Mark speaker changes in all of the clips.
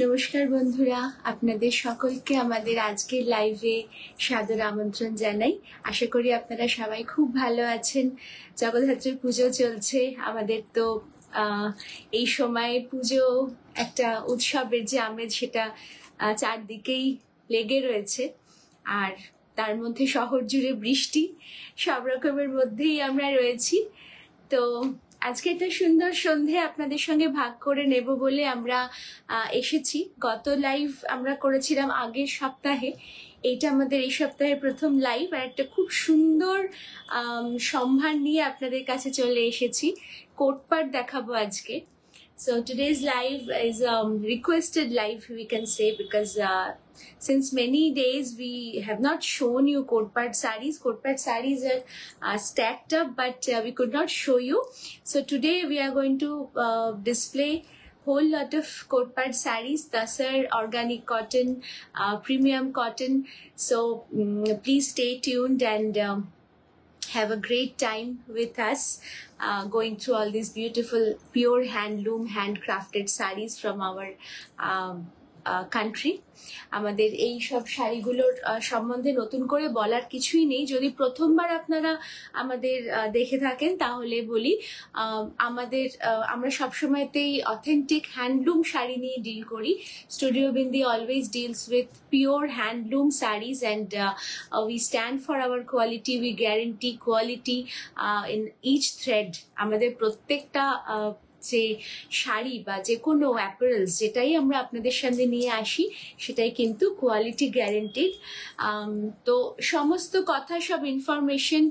Speaker 1: নমস্কার বন্ধুরা, আপনাদের সকলকে আমাদের আজকের লাইভে সাদর আমন্ত্রণ জানাই। আশা করি আপনারা সবাই খুব ভালো আছেন। জগদ্ধাত্রীর পুজো চলছে আমাদের, তো এই সময় পুজো একটা উৎসবের যে আমেজ সেটা চারদিকেই লেগে রয়েছে, আর তার মধ্যে শহর জুড়ে বৃষ্টি, সব রকমের মধ্যেই আমরা রয়েছি। তো আজকে একটা সুন্দর সন্ধে আপনাদের সঙ্গে ভাগ করে নেব বলে আমরা এসেছি। গত লাইভ আমরা করেছিলাম আগের সপ্তাহে, এইটা আমাদের এই সপ্তাহের প্রথম লাইভ, আর একটা খুব সুন্দর সম্ভার নিয়ে আপনাদের কাছে চলে এসেছি। কোটপাট দেখাবো আজকে। So today's live is requested live, we can say, because since many days we have not shown you Kotpat sarees. Kotpat sarees are stacked up, but we could not show you. So today we are going to display whole lot of Kotpat sarees, Tasar, organic cotton, premium cotton. So please stay tuned and have a great time with us, going through all these beautiful pure handloom handcrafted sarees from our country. আমাদের এই সব শাড়িগুলোর সম্বন্ধে নতুন করে বলার কিছুই নেই। যদি প্রথমবার আপনারা আমাদের দেখে থাকেন তাহলে বলি, আমরা সবসময়তেই অথেন্টিক হ্যান্ডলুম শাড়ি নিয়ে ডিল করি। Studio Bindi always deals with pure handloom sarees, and we stand for our quality, we guarantee quality in each thread. আমাদের প্রত্যেকটা যে শাড়ি বা যে কোনো অ্যাপারেলস যেটাই আমরা আপনাদের সামনে নিয়ে আসি সেটাই কিন্তু কোয়ালিটি গ্যারেন্টিড। তো সমস্ত কথা, সব ইনফরমেশন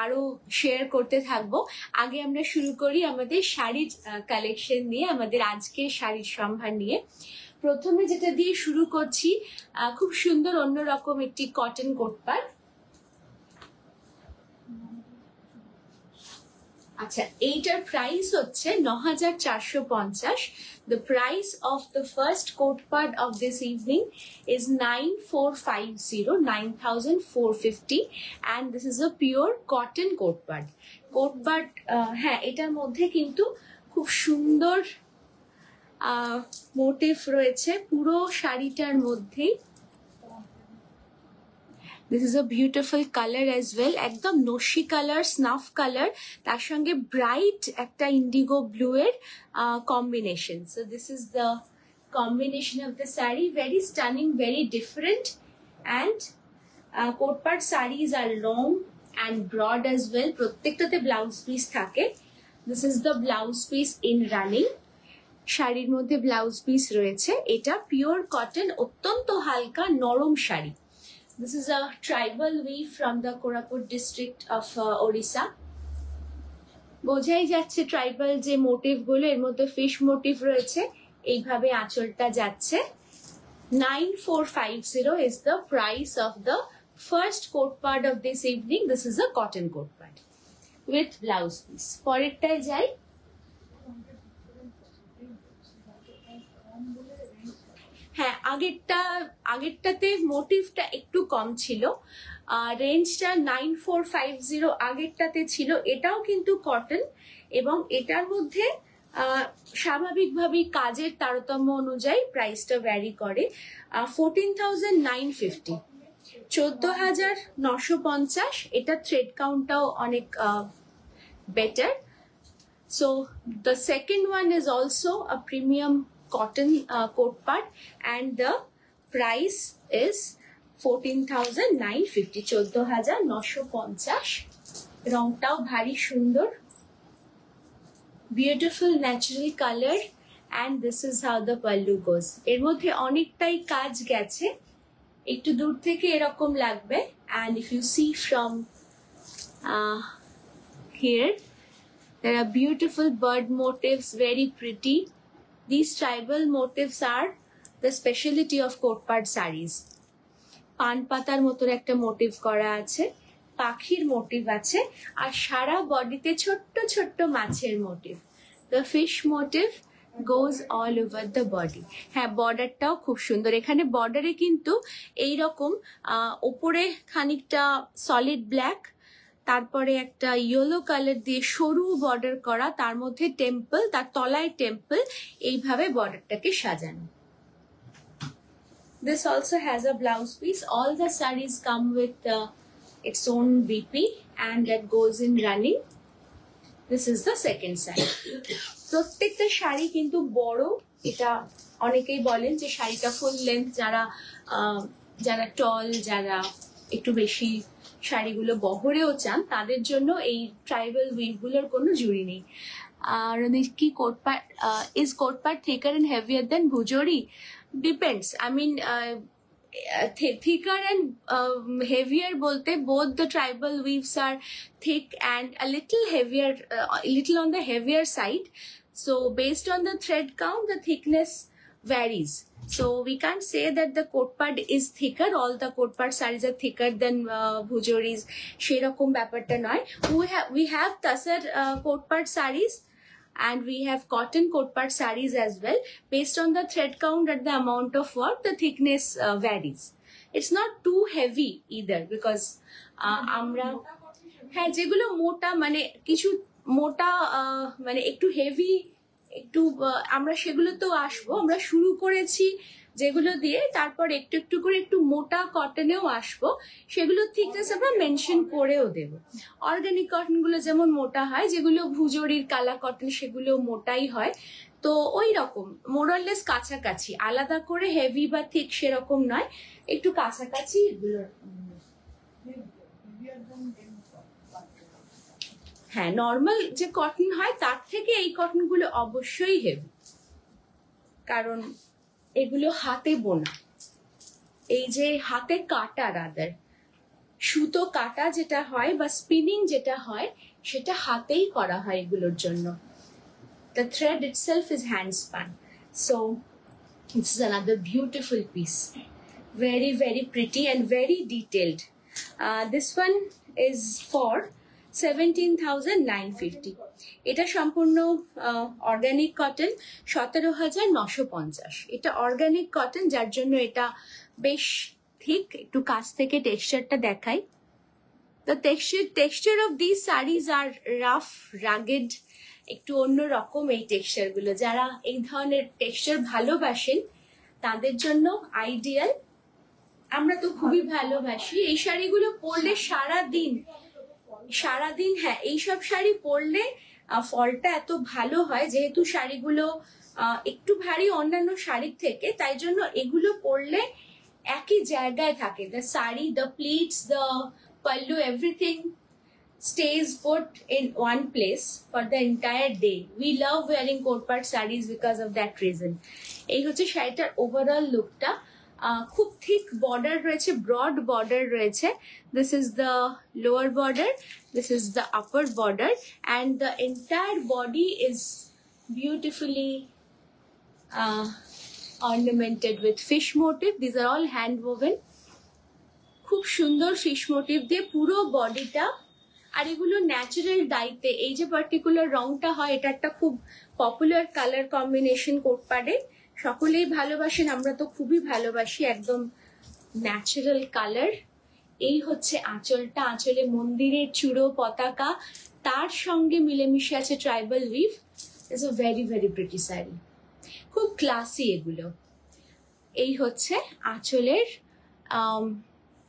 Speaker 1: আরো শেয়ার করতে থাকবো। আগে আমরা শুরু করি আমাদের শাড়ির কালেকশন নিয়ে, আমাদের আজকের শাড়ির সম্ভার নিয়ে। প্রথমে যেটা দিয়ে শুরু করছি, খুব সুন্দর অন্যরকম একটি কটন কোটপাট। আচ্ছা, এইটার প্রাইস হচ্ছে ৯,৪৫০। The price of the first coat part of this evening is 9,450, 9,450, and this is a pure cotton coat part. Coat part, হ্যাঁ, এটার মধ্যে কিন্তু খুব সুন্দর মোটিভ রয়েছে পুরো শাড়িটার মধ্যেই। This is a beautiful color as well, একদম নস্যি কালার, স্নাফ কালার, তার সঙ্গে ব্রাইট একটা ইন্ডিগো ব্লু এর combination. So this is the combination of the saree, very stunning, very different, and Kotpat sarees are long and broad as well. প্রত্যেকটাতে blouse piece থাকে। This is the blouse piece in running. শাড়ির মধ্যে blouse piece রয়েছে। এটা pure cotton, অত্যন্ত হালকা নরম sari. This is a tribal weave from the Koraput district of Orissa. বোঝাই যাচ্ছে ট্রাইবাল যে মোটিভ গুলো, এর মধ্যে ফিশ মোটিভ রয়েছে, এইভাবে আঁচলটা যাচ্ছে। 9,450 is the price of the first coat part of this evening. This is a cotton coat part with blouse piece. পরেরটায় যাই। হ্যাঁ, আগেরটাতে মোটিভটা একটু কম ছিল, রেঞ্জটা 9,450 আগেরটাতে ছিল। এটাও কিন্তু কটন, এবং এটার মধ্যে স্বাভাবিকভাবেই কাজের তারতম্য অনুযায়ী প্রাইসটা ভ্যারি করে। 14,950, 14,950। এটা থ্রেড কাউন্টটাও অনেক better. So the second one is also a premium cotton coat part, and the price is 14,950, 14,950। রংটাও ভারী সুন্দর, beautiful natural colour, and this is how the pallu goes. এর মধ্যে অনেকটাই কাজ গেছে, একটু দূর থেকে এরকম লাগবে, and if you see from here, there are beautiful bird motifs, very pretty. These tribal motifs are the speciality of Kotpat sarees. পান পাতার মতন একটা মোটিভ করা আছে, পাখির মোটিভ আছে, আর সারা বডিতে ছোট্ট ছোট্ট মাছের motive. The fish motif goes all over the body. হ্যাঁ, বর্ডারটাও খুব সুন্দর। এখানে বর্ডারে কিন্তু এইরকম ওপরে খানিকটা সলিড ব্ল্যাক, তারপরে একটা ইয়েলো কালার দিয়ে সরু বর্ডার করা, তার মধ্যে টেম্পল, তার তলায় টেম্পল, এইভাবে বর্ডারটাকে সাজানো। This also has a blouse piece. All the sarees come with its own BP and that goes in running. This is the second side. প্রত্যেকটা শাড়ি কিন্তু বড়। এটা অনেকেই বলেন যে শাড়িটা ফুল লেন্থ, যারা টল, যারা একটু বেশি শাড়িগুলো বহরেও চান, তাদের জন্য এই ট্রাইবাল উইভগুলোর কোনো জুড়ি নেই। আর কি কোটপাট, is কোটপাট thicker and heavier than bhujori? Depends. I mean, thicker and heavier bolte, both the tribal weaves are thick and a little heavier, little on the heavier side. So based on the thread count, the thickness varies. So we can't say that the kotpad is thicker. All the kotpad sarees are thicker than bhujoris. Sherokom ব্যাপারটা নয়. We have tassar kotpad sarees, and we have cotton kotpad sarees as well. Based on the thread count and the amount of work, the thickness varies. It's not too heavy either, because আমরা হ্যাঁ যেগুলো মোটা, মানে কিছু মোটা, মানে একটু heavy, একটু আমরা সেগুলো তো আসবো। আমরা শুরু করেছি যেগুলো দিয়ে, তারপর একটু একটু করে একটু মোটা কটনেও আসবো, সেগুলো থিকনেস আমরা মেনশন করেও দেব। অর্গানিক কটন গুলো যেমন মোটা হয়, যেগুলো ভুজরির কালা কটন সেগুলো মোটাই হয়। তো ওই রকম মোরলেস কাছাকাছি, আলাদা করে হেভি বা থিক সেরকম নয়, একটু কাছাকাছি এগুলো। হ্যাঁ, নর্মাল যে কটন হয় তার থেকে এই কটন গুলো অবশ্যই হেভি, কারণ এগুলো হাতে বোনা। এই যে হাতে কাটা, রাদার সুতো কাটা যেটা হয় বা স্পিনিং যেটা হয়, সেটা হাতেই করা হয় এগুলোর জন্য। The thread itself is hand spun. So this is another beautiful piece, very very pretty and very detailed. This one is for 17,950. এটা সম্পূর্ণ অর্গানিক কটন, 17,950। এটা অর্গানিক কটন, যার জন্য এটা বেশ ঠিক। একটু কাছ থেকে টেক্সচারটা দেখাই। The texture of these sarees are rough, rugged, একটু অন্য রকম এই টেক্সচার গুলো। যারা এই ধরনের টেক্সচার ভালোবাসেন তাদের জন্য আইডিয়াল। আমরা তো খুবই ভালোবাসি এই শাড়িগুলো পরলে সারাদিন। হ্যাঁ, এইসব শাড়ি পরলে ফলটা এত ভালো হয়, যেহেতু শাড়িগুলো একটু ভারী অন্যান্য শাড়ির থেকে, তাই জন্য এগুলো পরলে একই জায়গায় থাকে। The saree, the pleats, the pallu, everything stays put in one place for the entire day. We love wearing kotpad sarees because of that reason. এই হচ্ছে শাড়িটার ওভারঅল লুকটা। খুব থিক বর্ডার রয়েছে, ব্রড বর্ডার রয়েছে। This is the lower border, this is the upper border, and the entire body is beautifully ornamented with fish motif. These are all hand woven. খুব সুন্দর fish motif দিয়ে পুরো বডিটা। আর এগুলো natural ডাইতে, এই যে পার্টিকুলার রংটা হয়, এটা একটা খুব পপুলার কালার কম্বিনেশন কোটপাডে। সকলেই ভালোবাসেন, আমরা তো খুবই ভালোবাসি, একদম ন্যাচারাল কালার। এই হচ্ছে আঁচলটা, আঁচলে মন্দিরের চূড়ো পতাকা, তার সঙ্গে মিলেমিশে আছে tribal we've. It's a very very pretty sari, খুব ক্লাসি এগুলো। এই হচ্ছে আঁচলের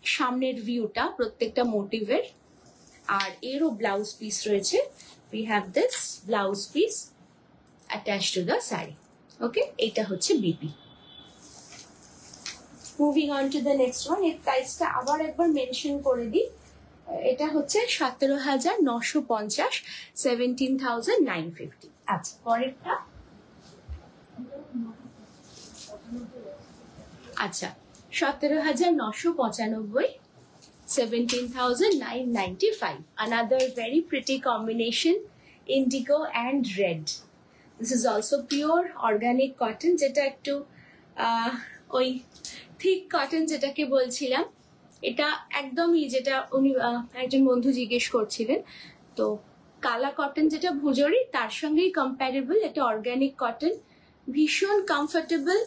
Speaker 1: সামনের ভিউটা প্রত্যেকটা মোটিভের। আর এরও ব্লাউজ পিস রয়েছে। We have this blouse piece attached to the saree. ওকে, এটা হচ্ছে BP. Moving on to the next one. এর প্রাইসটা আবার একবার মেনশন করে দিই। এটা হচ্ছে 17,950, 17,950। আচ্ছা, পরেরটা আচ্ছা 17,995, 17,995. Another very pretty combination, indigo and red. This is also pure organic cotton, যেটা একটু ওই থিক কটন যেটাকে বলছিলাম। এটা একদমই, যেটা উনি একজন বন্ধু জিজ্ঞেস করছিলেন, তো কালা কটন যেটা ভুজরি তার সঙ্গেই কম্প্যারেবল। এটা অর্গানিক কটন, ভীষণ কমফোর্টেবল,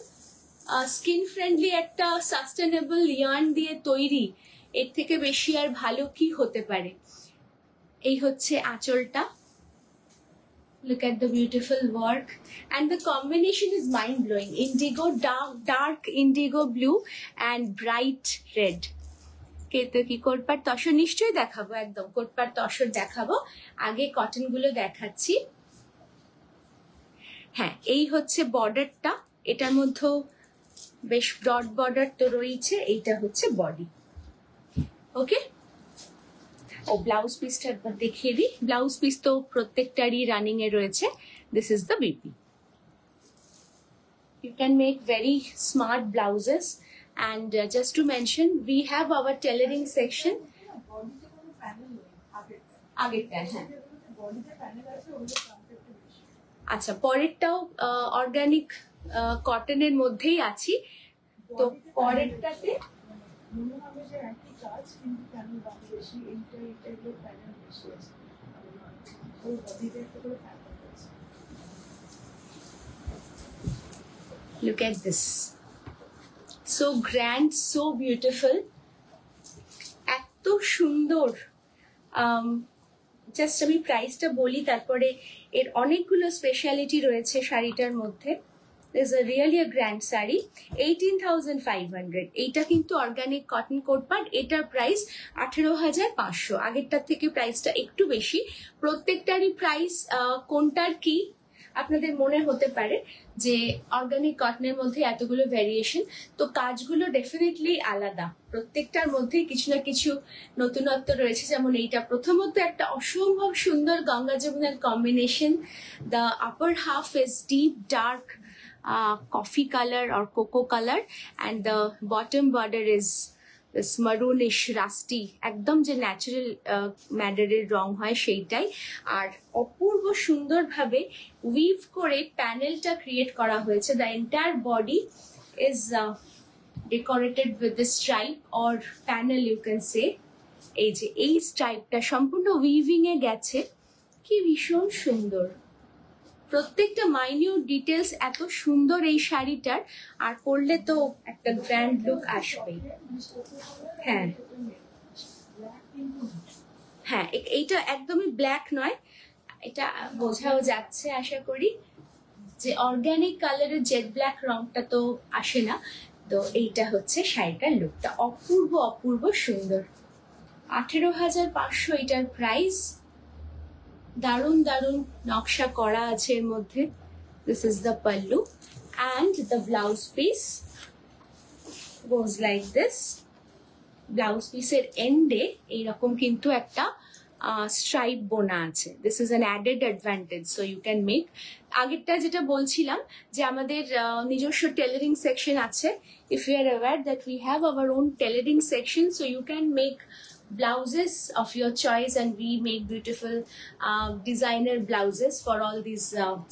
Speaker 1: স্কিন ফ্রেন্ডলি, একটা সাস্টেনেবল ইয়ার্ন দিয়ে তৈরি। এর থেকে বেশি আর ভালো কি হতে পারে। এই হচ্ছে আঁচলটা। Look at the beautiful work and the combination is mind-blowing. Indigo, dark indigo blue and bright red. তো কি কোটপাট তসর নিশ্চয়ই দেখাবো, একদম কোটপাট তসর দেখাবো। আগে কটন গুলো দেখাচ্ছি। হ্যাঁ, এই হচ্ছে বর্ডারটা, এটার মধ্যে বেশ ব্রড বর্ডার তো রয়েছে। এইটা হচ্ছে বডি। ওকে, ও ব্লাউজ পিসটা দেখিয়ে দিই। ব্লাউজ পিস তো প্রত্যেকটারই রানিং এ রয়েছে। This is the BP. You can make very smart blouses and just to mention we have our tailoring section. আগেরটা হ্যাঁ, আচ্ছা পরেরটাও অর্গানিক কটনের মধ্যেই আছি। তো পরেরটাতে look at this, so grand, so beautiful, এত সুন্দর। জাস্ট আমি প্রাইসটা বলি, তারপরে এর অনেকগুলো স্পেশালিটি রয়েছে শাড়িটার মধ্যে। This is a really a grand sari, 18,500। এইটা কিন্তু অর্গানিক কটন কোটপাট, এটার প্রাইস 18,500। আগেরটার থেকে প্রাইসটা একটু বেশি। প্রত্যেকটারই প্রাইস কোনটার কি আপনাদের মনে হতে পারে যে অর্গানিক কটনের মধ্যে এতগুলো ভ্যারিয়েশন, তো কাজগুলো ডেফিনেটলি আলাদা। প্রত্যেকটার মধ্যে কিছু না কিছু নতুনত্ব রয়েছে। যেমন এইটা প্রথমত একটা অসম্ভব সুন্দর গঙ্গা যমুনার combination. The upper half is deep dark coffee color or cocoa color and the bottom border is this maroonish rusty, একদম যে ন্যাচারাল ম্যাডারের রং হয় সেইটাই। আর অপূর্ব সুন্দরভাবে উইভ করে প্যানেলটা ক্রিয়েট করা হয়েছে। The entire body is decorated with the stripe or panel you can say. এই যে এই স্ট্রাইপটা সম্পূর্ণ উইভিং এ গেছে, কি ভীষণ সুন্দর। প্রত্যেকটা মাইনিউট ডিটেলস এত সুন্দর এই শাড়িটার, আর পরলে তো একটা গ্র্যান্ড লুক আসবেই। হ্যাঁ হ্যাঁ, এইটা একদমই ব্ল্যাক নয়, এটা বোঝাও যাচ্ছে আশা করি যে অর্গানিক কালারের জেড ব্ল্যাক রংটা তো আসে না। তো এইটা হচ্ছে শাড়িটার লুকটা, অপূর্ব অপূর্ব সুন্দর। 18,500 এটার প্রাইস। দারুন দারুন নকশা করা আছে এর মধ্যে। This is the pallu and the blouse piece goes like this. Blouse পিসের এন্ডে এইরকম কিন্তু একটা স্ট্রাইপ বোনা আছে। This is an added advantage, so you can make. আগেরটা যেটা বলছিলাম যে আমাদের নিজস্ব টেলারিং সেকশন আছে। If you are aware that we have our own tailoring section, so you can make blouses of your choice and we make beautiful designer blouses for all these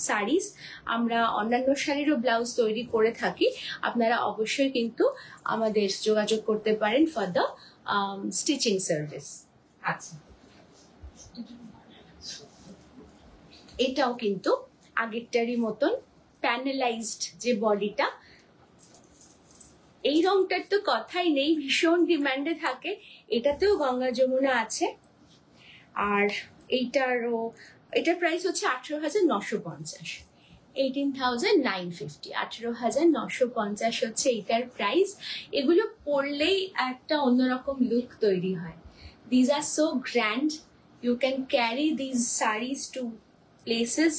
Speaker 1: sarees. আমরা অন্যান্য শাড়িরও blouse তৈরি করে থাকি, আপনারা অবশ্যই কিন্তু আমাদের যোগাযোগ করতে পারেন ফর দ্য স্টিচিং সার্ভিস। আচ্ছা, এটাও কিন্তু আগেরটারই মতন প্যানেলাইজড যে বডিটা। এই রংটার তো কথাই নেই, ভীষণ ডিমান্ডে থাকে। এটাতেও গঙ্গা যমুনা আছে। আর এটার প্রাইস হচ্ছে 18,950, 18,950। 18,950 হচ্ছে এটার প্রাইস। এগুলো পরলেই একটা অন্যরকম লুক তৈরি হয়। These are so grand. You can carry these sarees to places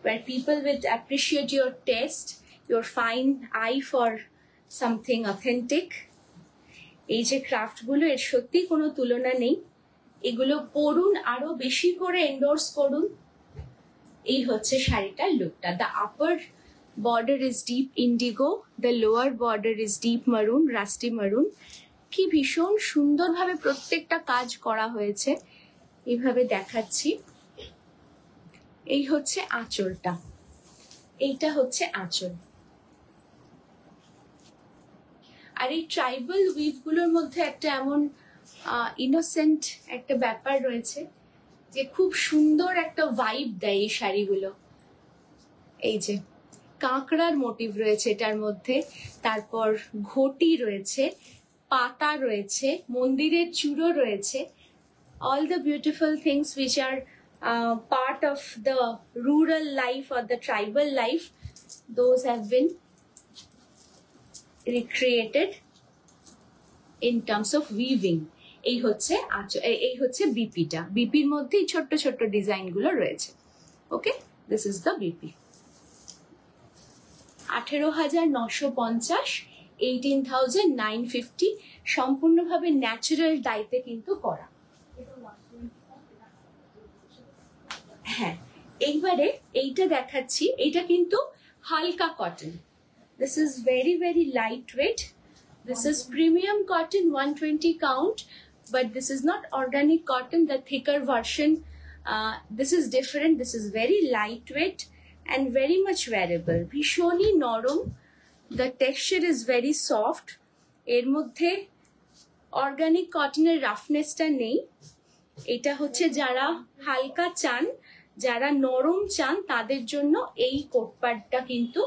Speaker 1: where people will appreciate your taste, your fine eye for something authentic. এই যে ক্রাফটগুলো, এর সত্যি কোনো তুলনা নেই। এগুলো পরুন, আরো বেশি করে এন্ডোর্স করুন। এই হচ্ছে শাড়িটার লুকটা। The upper border is deep Indigo, the lower border is deep মারুন, রাস্টি মারুন। কি ভীষণ সুন্দরভাবে প্রত্যেকটা কাজ করা হয়েছে। এইভাবে দেখাচ্ছি। এই হচ্ছে আঁচলটা, এইটা হচ্ছে আঁচল। আর এই ট্রাইবাল উইভগুলোর মধ্যে একটা এমন ইনোসেন্ট একটা ব্যাপার রয়েছে যে খুব সুন্দর একটা ভাইব দেয় এই শাড়িগুলো। এই যে কাঁকড়ার মোটিভ রয়েছে এটার মধ্যে, তারপর ঘটি রয়েছে, পাতা রয়েছে, মন্দিরের চূড়ো রয়েছে। all the beautiful things which are part of the rural life or the tribal life, those have been recreated in terms of weaving. এই হচ্ছে বিপিটা, বিপির মধ্যেই ছোট্ট ছোট্ট ডিজাইন গুলো রয়েছে। ওকে, দিস ইজ দ্য বিপি। 18,950, 18,950, সম্পূর্ণভাবে ন্যাচারাল ডাইতে কিন্তু করা। হ্যাঁ, এইবারে এইটা দেখাচ্ছি, এইটা কিন্তু হালকা cotton. This is very very light wait. This is premium cotton, 120 count, but this is not organic cotton, the thicker version. This is different. This is very lightweight and very much wearable. Bhishoni norom. The texture is very soft. এর মধ্যে organic cotton এর roughness টা নেই। এটা হচ্ছে যারা হালকা চান, যারা নরম চান, তাদের জন্য এই কোটপাটটা কিন্তু,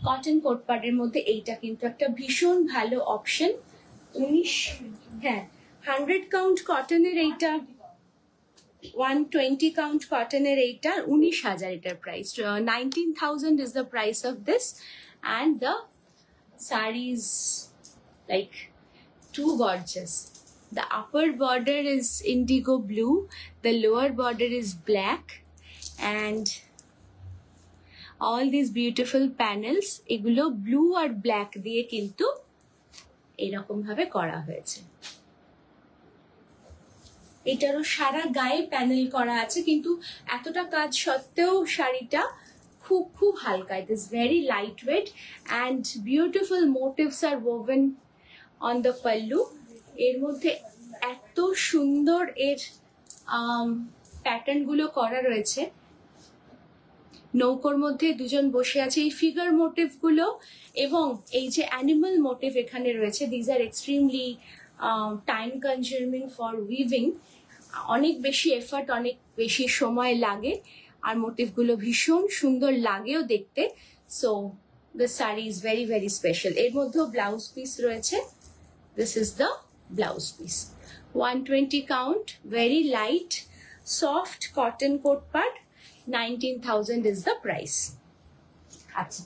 Speaker 1: কটন কোটপাটের মধ্যে এইটা কিন্তু একটা ভীষণ ভালো অপশন। 100 কাউন্ট কটনের এইটা, 120 কাউন্ট কটনের এইটা 19,000 এটার price. 19,000 is the price of this, and the saree is like too gorgeous. The upper border is indigo blue, the lower border is black, and all these beautiful panels, এগুলো blue আর black দিয়ে কিন্তু এরকম ভাবে করা হয়েছে। এটারও সারা গায়ে panel করা আছে, কিন্তু এতটা কাজ সত্ত্বেও শাড়িটা খুব খুব হালকা। It is very light weight and beautiful motifs are woven on the pallu. এর মধ্যে এত সুন্দর এর প্যাটার্ন গুলো করা রয়েছে। নৌকোর মধ্যে দুজন বসে আছে, এই ফিগার মোটিভ গুলো এবং এই যে অ্যানিমাল মোটিভ এখানে রয়েছে, these are extremely time consuming for weaving. অনেক বেশি এফার্ট, অনেক বেশি সময় লাগে, আর মোটিভ গুলো ভীষণ সুন্দর লাগেও দেখতে। So this sari is very very special. এর মধ্যেও ব্লাউজ পিস রয়েছে। This is the blouse piece. 120 count, very light, soft cotton coat part. 19,000 is the price. আচ্ছা,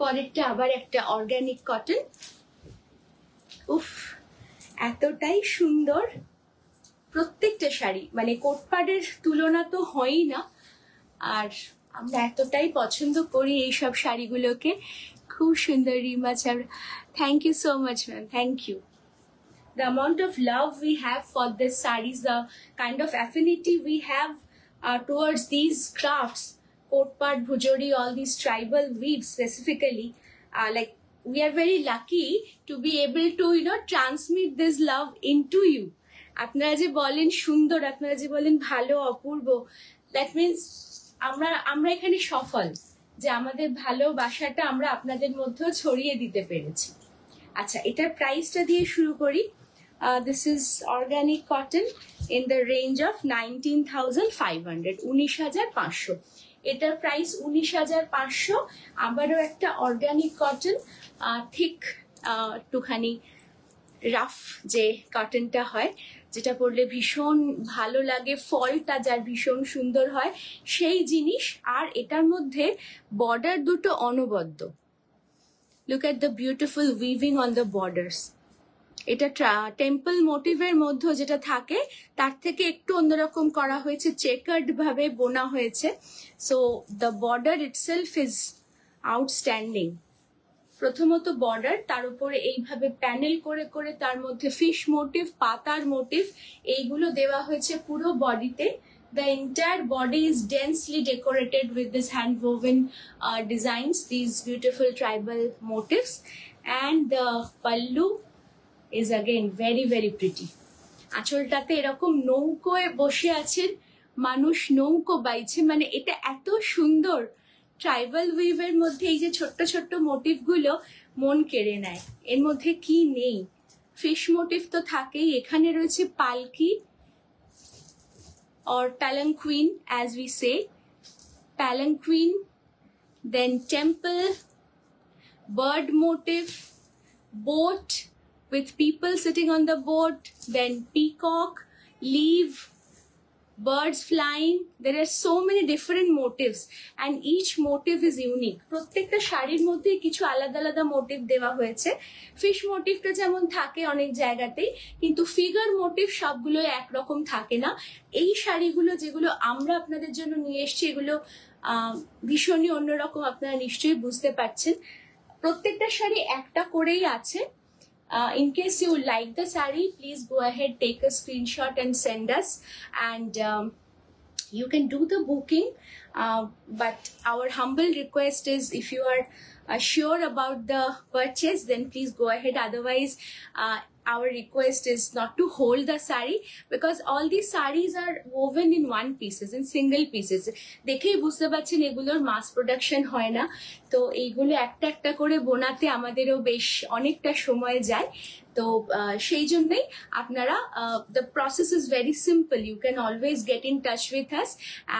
Speaker 1: পরেরটা আবার একটা অর্গানিক কটন। উফ, এতটাই সুন্দর প্রত্যেকটা শাড়ি, মানে কোটপাড়ের তুলনা তো হয়ই না। আর আমরা এতটাই পছন্দ করি এইসব শাড়িগুলোকে। খুব সুন্দর Rima Chabra, thank you so much ma'am, thank you. The amount of love we have for this sarees, the kind of affinity we have towards these crafts, Kotpat, Bhujori, all these tribal weaves specifically, like we are very lucky to be able to, you know, transmit this love into you. আপনারা যে বলেন সুন্দর, আপনারা যে বলেন ভালো, অপূর্ব, that means আমরা এখানে সফল যে আমাদের ভালোবাসাটা আমরা আপনাদের মধ্যেও ছড়িয়ে দিতে পেরেছি। আচ্ছা, এটার প্রাইসটা দিয়ে শুরু করি। This is organic cotton in the range of 19,500, 19,500। এটার প্রাইস 19,500। আবারও একটা অর্গানিক কটন, ঠিক একটুখানি রাফ যে কটনটা হয়, যেটা পরলে ভীষণ ভালো লাগে, ফলটা যার ভীষণ সুন্দর হয় সেই জিনিস। আর এটার মধ্যে বর্ডার দুটো অনবদ্য। Look at the beautiful weaving on the borders. এটা টেম্পল মোটিভের মধ্যে যেটা থাকে তার থেকে একটু অন্যরকম করা হয়েছে, চেকার্ড ভাবে বোনা হয়েছে। So the border itself is outstanding. প্রথমত বর্ডার, তার উপরে এইভাবে প্যানেল করে করে তার মধ্যে ফিশ মোটিভ, পাতার মোটিভ, এইগুলো দেওয়া হয়েছে পুরো বডিতে। The entire body is densely decorated with this hand-woven designs, these beautiful tribal motifs, and the pallu is again very very pretty. আঁচলটাতে এরকম নৌকোয় বসে আছেন মানুষ, নৌকো বাইছে, মানে এটা এত সুন্দর। ট্রাইবাল উইভের মধ্যে এই যে ছোট্ট ছোট্ট মোটিভ গুলো মন কেড়ে নেয়। এর মধ্যে কি নেই? ফিশ মোটিভ তো থাকেই, এখানে রয়েছে পালকি or palanquin as we say, palanquin, then temple, bird motif, boat, with people sitting on the boat, then peacock, leaf, birds flying. There are so many different motifs and each motif is unique. প্রত্যেকটা শাড়ির মধ্যে কিছু আলাদা আলাদা motive দেওয়া হয়েছে। Fish মোটিভটা যেমন থাকে অনেক জায়গাতেই, কিন্তু ফিগার মোটিভ সবগুলো একরকম থাকে না। এই শাড়িগুলো যেগুলো আমরা আপনাদের জন্য নিয়ে এসেছি এগুলো ভীষণই অন্যরকম, আপনারা নিশ্চয়ই বুঝতে পারছেন। প্রত্যেকটা শাড়ি একটা করেই আছে। In case you like the saree, please go ahead, take a screenshot and send us, and you can do the booking. But our humble request is, if you are sure about the purchase, then please go ahead. Otherwise, our request is not to hold the saree, because all these sarees are woven in one pieces, in single pieces. দেখেই বুঝতে পারছেন এগুলোর mass production হয় না, তো এইগুলো একটা একটা করে বোনাতে আমাদেরও বেশ অনেকটা সময় যায়। তো সেই জন্যই আপনারা, the process is very simple. You can always get in touch with us,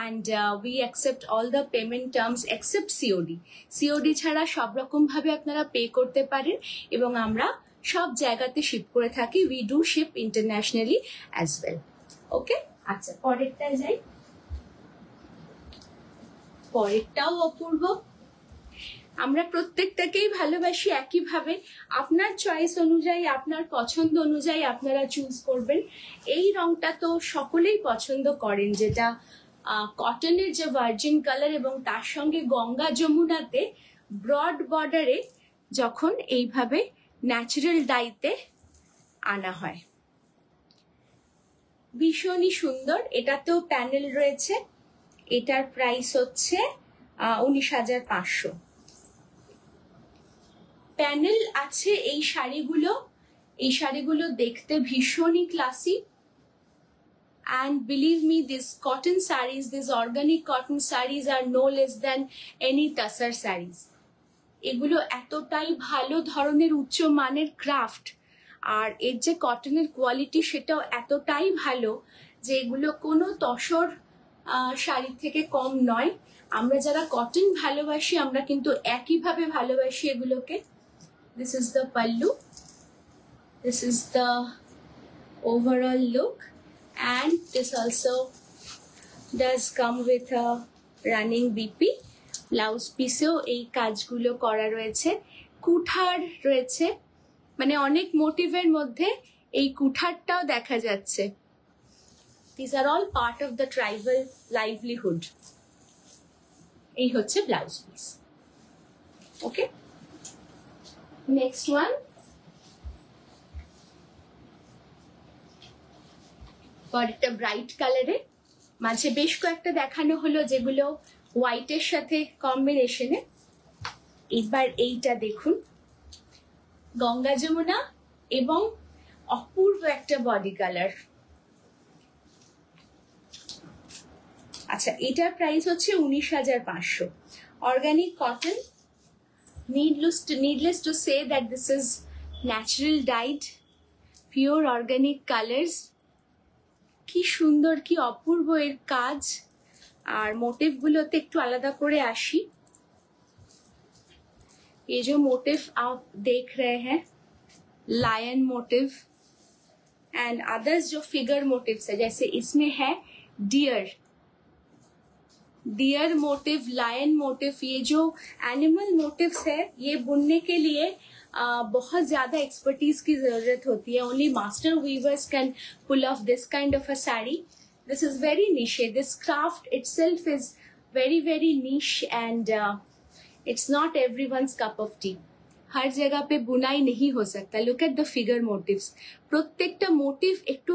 Speaker 1: and we accept all the payment terms except COD. COD ছাড়া সব রকম ভাবে আপনারা পে করতে পারেন এবং আমরা সব জায়গাতে শিপ করে থাকি। We do ship internationally as well. ওকে, আচ্ছা পরেরটা যাই। পরেরটাও অপূর্ব। আমরা প্রত্যেকটাকেই ভালোবাসি একইভাবে। আপনার চয়েস অনুযায়ী, আপনার পছন্দ অনুযায়ী আপনারা চুজ করবেন। এই রংটা তো সকলেই পছন্দ করেন, যেটা কটনের যে ভার্জিন কালার এবং তার সঙ্গে গঙ্গা যমুনাতে ব্রড বর্ডারে যখন এইভাবে ন্যাচারাল ডাইতে আনা হয়, ভীষণই সুন্দর। এটাতেও প্যানেল রয়েছে। এটার প্রাইস হচ্ছে 19,500। প্যানেল আছে এই শাড়িগুলো। এই শাড়িগুলো দেখতে ভীষণই classy, and believe me, these cotton sarees, these organic cotton sarees are no less than any tassar sarees. এগুলো এতটাই ভালো ধরনের উচ্চ মানের ক্রাফট, আর এর যে কটনের কোয়ালিটি সেটাও এতটাই ভালো যে এগুলো কোনো তসর শাড়ির থেকে কম নয়। আমরা যারা কটন ভালোবাসি আমরা কিন্তু একইভাবে ভালোবাসি এগুলোকে। This is the pallu, this is the overall look, and this also does come with a running BP. Blouse পিসেও এই কাজগুলো করা রয়েছে। কুঠার রয়েছে, মানে অনেক মোটিভের মধ্যে এই কুঠারটাও দেখা যাচ্ছে। These are all part of the tribal livelihood. এই হচ্ছে ব্লাউজ পিস। ওকে, নেক্সট ওয়ান। পরেরটা ব্রাইট কালারে, মাঝে বেশ কয়েকটা দেখানো হলো যেগুলো হোয়াইটের সাথে কম্বিনেশনে। এবার এইটা দেখুন, গঙ্গা যমুনা এবং অপূর্ব একটা বডি কালার। আচ্ছা, এটার প্রাইস হচ্ছে 19,500। Organic cotton. Needless to say that this is natural dyed, pure organic colors. কি সুন্দর, কি অপূর্ব এর কাজ। আর মোটিভ গুলোতে একটু আলাদা করে আসি। ये जो मोटिव आप देख रहे हैं, लायन मोटिव एंड अदर्स जो फिगर मोटिव्स है, जैसे इसमें है डियर मोटिव, लायन मोटिव। ये जो एनिमल मोटिव्स है ये बुनने के लिए बहुत ज्यादा एक्सपर्टीज की जरूरत होती है। Only master weavers can pull off this kind of a saree. This is very niche. This craft itself is very, very niche, and it's not everyone's cup of tea. हर जगह पे बुनाई नहीं हो सकता। Look at the figure motifs. প্রত্যেকটা motive একটু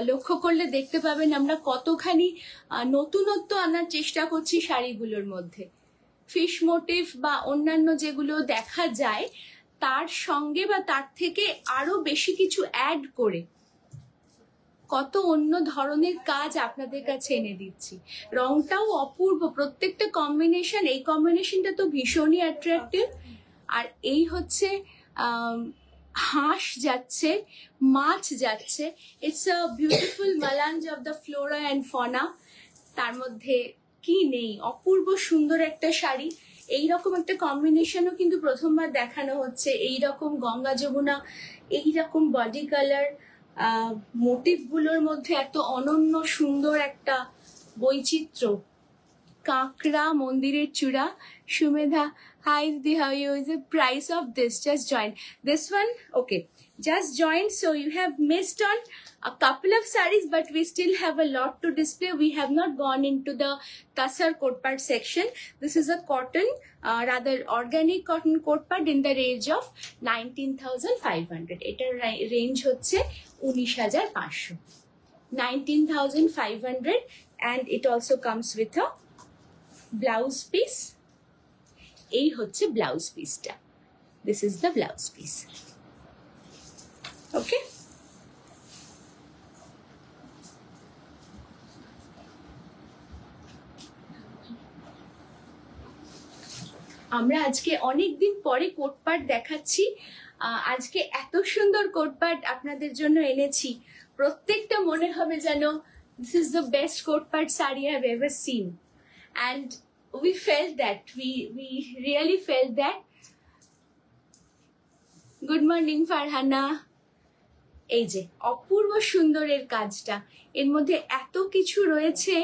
Speaker 1: লক্ষ্য করলে দেখতে পাবেন আমরা কতখানি নতুনত্ব আনার চেষ্টা করছি শাড়িগুলোর মধ্যে। ফিশ মোটিভ বা অন্যান্য যেগুলো দেখা যায় তার সঙ্গে বা তার থেকে আরো বেশি কিছু অ্যাড করে কত অন্য ধরনের কাজ আপনাদের কাছে এনে দিচ্ছি। রংটাও অপূর্ব, প্রত্যেকটা কম্বিনেশন। এই কম্বিনেশনটা তো ভীষণই অ্যাট্রাক্টিভ। আর এই হচ্ছে হাঁস যাচ্ছে, মাছ যাচ্ছে। It's a beautiful melange of the flora and fauna. তার মধ্যে কি নেই, অপূর্ব সুন্দর একটা শাড়ি। এইরকম একটা কম্বিনেশনও কিন্তু প্রথমবার দেখানো হচ্ছে। এইরকম গঙ্গা যমুনা, এইরকম বডি কালার, মোটিভ গুলোর মধ্যে এত অনন্য সুন্দর একটা বৈচিত্র্য। কাঁকড়া, মন্দিরের চূড়া, Sumedha, hi Didi, how are you? Is the price of this? Just join. This one, okay, just joined. So you have missed on a couple of sarees, but we still have a lot to display. We have not gone into the Tasar coat part section. This is a cotton, rather organic cotton coat part in the range of 19,500. এটার range হচ্ছে 19,500. 19,500, and it also comes with a blouse piece. এই হচ্ছে blouse পিসটা। This is the blouse piece. Okay, আমরা আজকে অনেকদিন পরে কোটপাট দেখাচ্ছি। আজকে এত সুন্দর কোটপাট আপনাদের জন্য এনেছি, প্রত্যেকটা মনে হবে যেন this is the best Kotpad sari I have ever seen. And we felt that, we really felt that. Good morning Farhana. এই যে অপূর্ব সুন্দরের কাজটা, এর মধ্যে এত কিছু রয়েছে।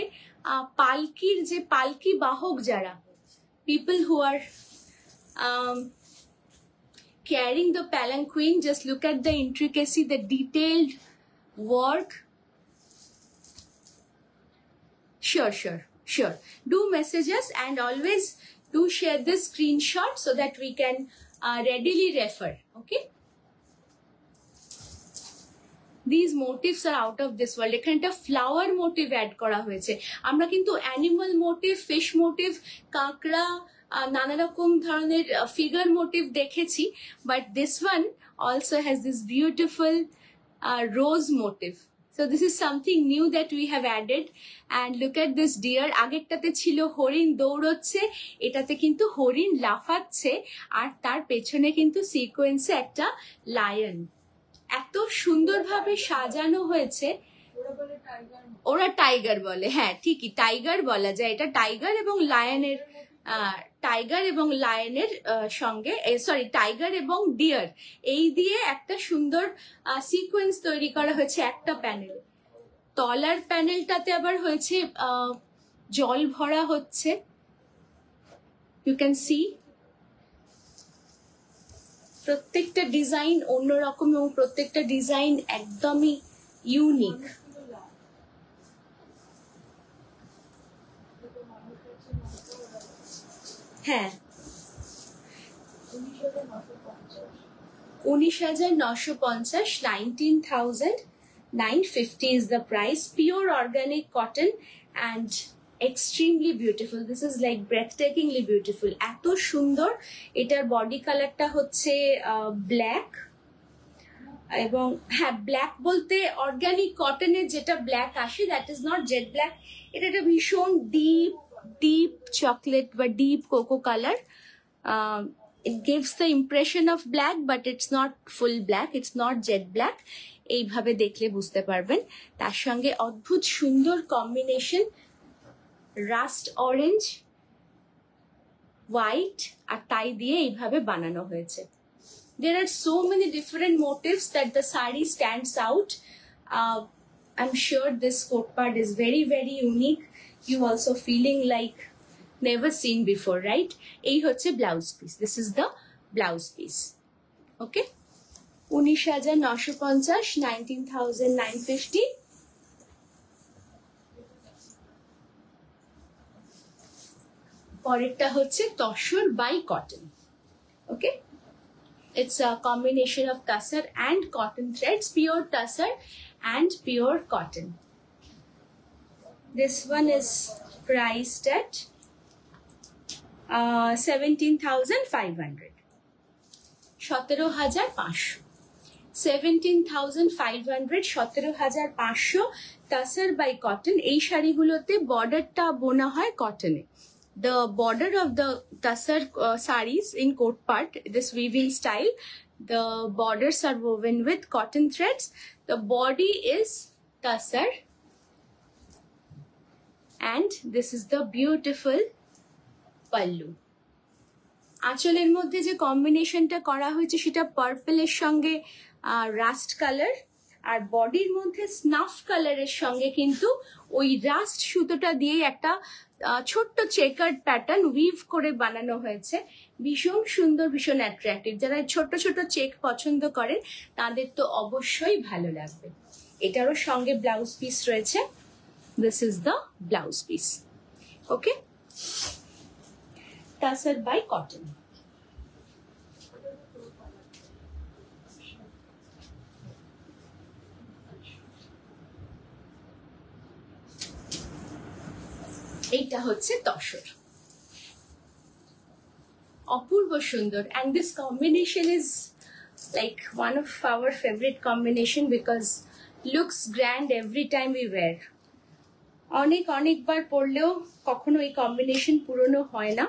Speaker 1: পালকির যে পালকি বাহক যারা, people who are carrying the palanquin, just look at the intricacy, the detailed work. Sure, do message us and always do share this screenshot so that we can readily refer. Okay, these motifs are out of this world. এখানে একটা flower motive add করা হয়েছে। আমরা কিন্তু animal motive, fish motif, কাঁকড়া, নানা রকম ধরনের ফিগার মোটিভ দেখেছি, but this one also has this beautiful rose motif. So this is something new that we have added, and look at this deer. আগেরটাতে ছিল হরিণ দৌড়চ্ছে, এটাতে কিন্তু হরিণ লাফাচ্ছে, আর তার পেছনে কিন্তু সিকোয়েন্সে একটা লায়ন। এত সুন্দরভাবে সাজানো হয়েছে। ওরা টাইগার বলে, হ্যাঁ ঠিকই, টাইগার বলা যায়। এটা টাইগার এবং লায়নের, টাইগার এবং লায়নের সঙ্গে, সরি টাইগার এবং ডিয়ার, এই দিয়ে একটা সুন্দর সিকোয়েন্স তৈরি করা হয়েছে একটা প্যানেলে। তলার প্যানেলটাতে আবার হয়েছে জল ভরা হচ্ছে, ইউ ক্যান সি। প্রত্যেকটা ডিজাইন অন্যরকম এবং প্রত্যেকটা ডিজাইন একদমই ইউনিক। হ্যাঁ, 19,950, 19,950 is the price. Pure organic cotton and extremely beautiful. This is like breathtakingly beautiful. এত সুন্দর। এটার বডি কালারটা হচ্ছে ব্ল্যাক, এবং হ্যাঁ ব্ল্যাক বলতে অর্গানিক কটনের যেটা ব্ল্যাক আসে, that is not jet black. এটা একটা ভীষণ ডিপ চকলেট বা deep cocoa colour. It gives the impression of black, but it's not full black, it's not jet black. এইভাবে দেখলে বুঝতে পারবেন। তার সঙ্গে অদ্ভুত সুন্দর কম্বিনেশন, রাস্ট অরেঞ্জ, হোয়াইট আর টাই দিয়ে এইভাবে বানানো হয়েছে। There are so many different motifs that the saree stands out. I'm sure this coat part is very, very unique. You also feeling like never seen before, right? এই হচ্ছে blouse piece. This is the blouse piece. Okay? 19,950, 19,950. পরেরটা হচ্ছে tussar by cotton. Okay? It's a combination of tussar and cotton threads, pure tussar and pure cotton. This one is priced at 17,500. 17,500. 17,500, 17,500 tussar by cotton. এই শাড়িগুলোতে বর্ডারটা বোনা হয় কটনে। The border of the tussar sarees in coat part, this weaving style, the borders are woven with cotton threads. The body is tussar, and this is the beautiful pallu. আঁচলের মধ্যে যে কম্বিনেশনটা করা হয়েছে সেটা পার্পলের সঙ্গে রাস্ট কালার, আর বডির মধ্যে স্নাফ কালারের সঙ্গে কিন্তু ওই রাস্ট সুতোটা দিয়ে একটা ছোট্ট চেকার্ড প্যাটার্ন উইভ করে বানানো হয়েছে। ভীষণ সুন্দর, ভীষণ অ্যাট্রাক্টিভ। যারা ছোট ছোট চেক পছন্দ করেন তাদের তো অবশ্যই ভালো লাগবে। এটারও সঙ্গে ব্লাউজ পিস রয়েছে। This is the blouse piece. Okay, tussar by cotton. এইটা হচ্ছে তসর, অপূর্ব সুন্দর। and this combination is like one of our favorite combination because looks grand every time we wear. অনেকবার পরলেও কখনো এই কম্বিনেশন পুরনো হয় না।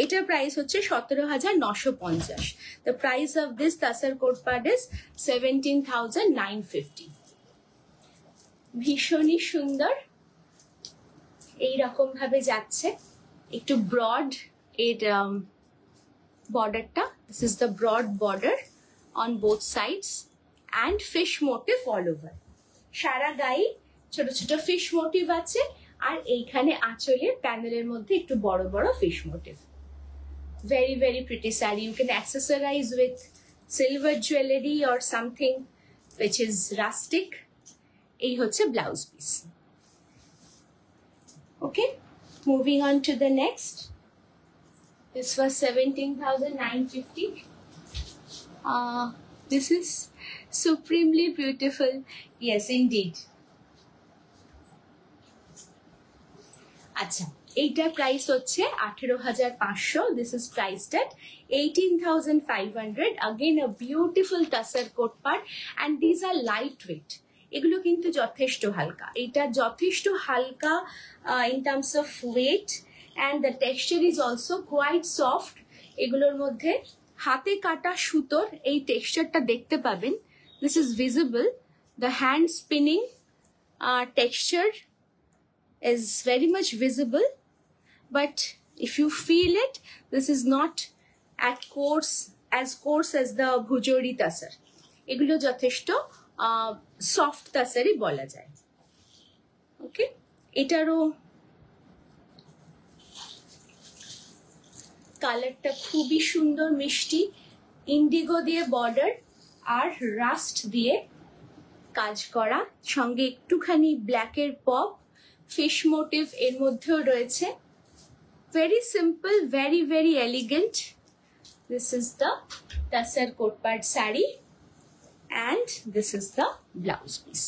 Speaker 1: এটার প্রাইস হচ্ছে 17,950। the price of this tussar Kotpad is 17,950। ভীষণই সুন্দর, এইরকম ভাবে যাচ্ছে, একটু ব্রড এর বর্ডারটা। This is the broad border on both sides and fish motif all over. সারা গায়ে ছোট ছোট ফিশ মোটিভ আছে, আর এইখানে আঁচলের প্যানেলের মধ্যে একটু বড় বড় fish motif. Very very pretty sari. You can accessorise with silver jewellery or something which is rustic. এই হচ্ছে blouse piece. Okay, moving on to the next. This was 17,950. This is supremely beautiful. Yes, indeed. আচ্ছা, এইটার price হচ্ছে 18,500। This is priced at 18,500. Again, a beautiful tussar coat part, and these are lightweight. এগুলো কিন্তু যথেষ্ট হালকা। এটা যথেষ্ট হালকা in terms of weight, and the texture is also quite soft. এগুলোর মধ্যে হাতে কাটা সুতোর এই টেক্সচারটা দেখতে পাবেন। This is visible. The hand spinning texture is very much visible, but if you feel it, this is not as coarse as the Bhujori Tasar. এগুলো যথেষ্ট সফট তাসারই বলা যায়। ওকে, এটারও কালারটা খুবই সুন্দর, মিষ্টি। ইন্ডিগো দিয়ে বর্ডার আর রাস্ট দিয়ে কাজ করা, সঙ্গে একটুখানি ব্ল্যাকের পপ, ফিশ মোটিভ এর মধ্যেও রয়েছে। Very simple, very very elegant. This is the tussar Kotpad saree, and this is the blouse piece.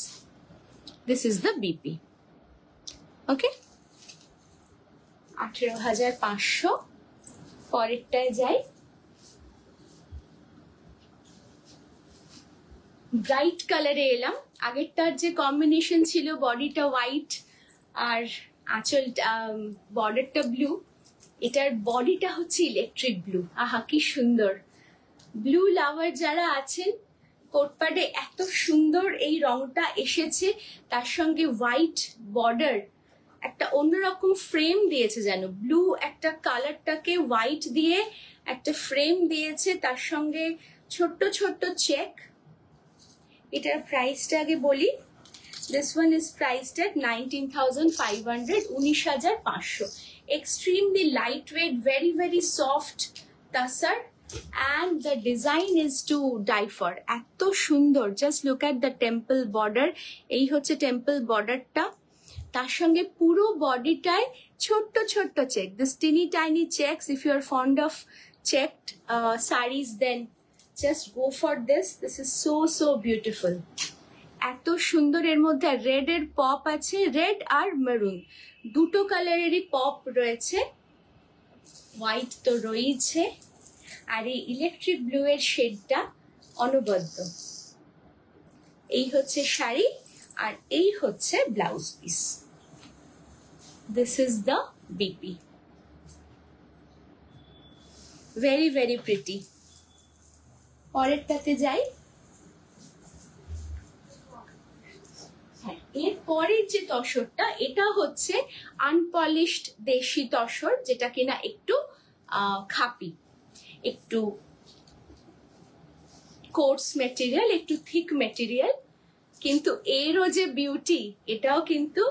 Speaker 1: This is the BP. Okay, 18,500। পরেরটায় যাই। ব্রাইট কালারে এলাম। আগেরটার যে কম্বিনেশন ছিল, বডিটা হোয়াইট আর আঁচল বর্ডারটা ব্লু, এটার বডিটা হচ্ছে ইলেকট্রিক ব্লু। আহা, কি সুন্দর। ব্লু লাভার যারা আছেন, কোটপাডে এত সুন্দর এই রংটা এসেছে, তার সঙ্গে হোয়াইট বর্ডার একটা অন্যরকম ফ্রেম দিয়েছে। যেন ব্লু একটা কালারটাকে হোয়াইট দিয়ে একটা ফ্রেম দিয়েছে, তার সঙ্গে ছোট্ট ছোট্ট চেক। এটার প্রাইসটা আগে বলি। This one is priced at 19,500, 19,500। Extremely light weight, very very soft তাসার, and the design is to die for. এত সুন্দর। Just look at the temple border. এই হচ্ছে টেম্পল বর্ডারটা, তার সঙ্গে পুরো বডিটায় ছোট্ট ছোট্ট check. This tiny tiny checks. If you are fond of checked sarees, then just go for this. This is so beautiful. এত সুন্দর। এর মধ্যে রেড এর পপ আছে, রেড আর মেরুন দুটো কালারেরই পপ রয়েছে, হোয়াইট তো রয়েছে, আর এই ইলেকট্রিক ব্লু এর শেডটা অনবদ্য। এই হচ্ছে শাড়ি, আর এই হচ্ছে blouse piece. This is the BP. Very very pretty. পরেরটাতে যাই। এর পরের যে তসরটা, এটা হচ্ছে আনপলিশড দেশি তসর, যেটা কিনা একটু খাপি, একটু কোর্স মেটেরিয়াল, একটু থিক মেটেরিয়াল, কিন্তু এরও যে বিউটি এটাও কিন্তু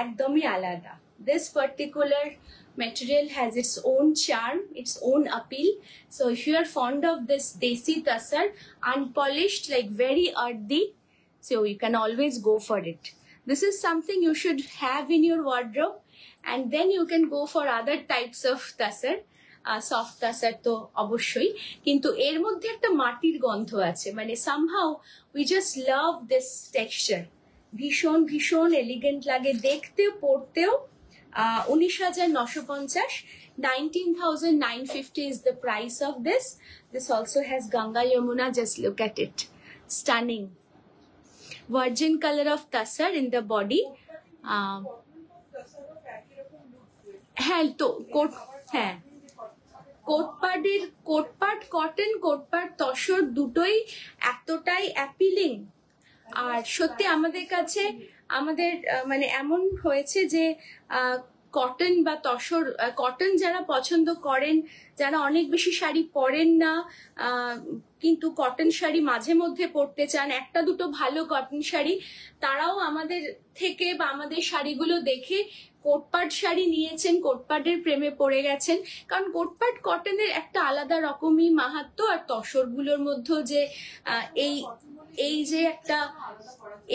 Speaker 1: একদমই আলাদা। This particular material has its own charm, its own appeal. So if you are fond of this desi tassar, unpolished, like very earthy, so you can always go for it. This is something you should have in your wardrobe, and then you can go for other types of tassar. Soft tassar তো অবশ্যই, কিন্তু এর মধ্যে একটা মাটির গন্ধ আছে, মানে somehow we just love this texture. ভীষণ ভীষণ এলিগেন্ট লাগে দেখতে, পড়তেও। 19,950, 19,950 is the price of this. This also has Ganga Yamuna, just look at it, stunning. Virgin color of tassar in the body. হ্যাঁ তো হ্যাঁ, কোটপাট কটন, কোটপাট তসর দুটোই এতটাই অ্যাপিলিং। আর সত্যি আমাদের কাছে মানে এমন হয়েছে যে কটন বা তসর, কটন যারা পছন্দ করেন, যারা অনেক বেশি শাড়ি পরেন না কিন্তু কটন শাড়ি মাঝে মধ্যে পরতে চান, একটা দুটো ভালো কটন শাড়ি, তারাও আমাদের থেকে বা আমাদের শাড়িগুলো দেখে কোটপাট শাড়ি নিয়েছেন, কোটপাটের প্রেমে পড়ে গেছেন। কারণ কোটপাট কটনের একটা আলাদা রকমই মাহাত্ম্য, আর তসরগুলোর মধ্যে যে এই যে একটা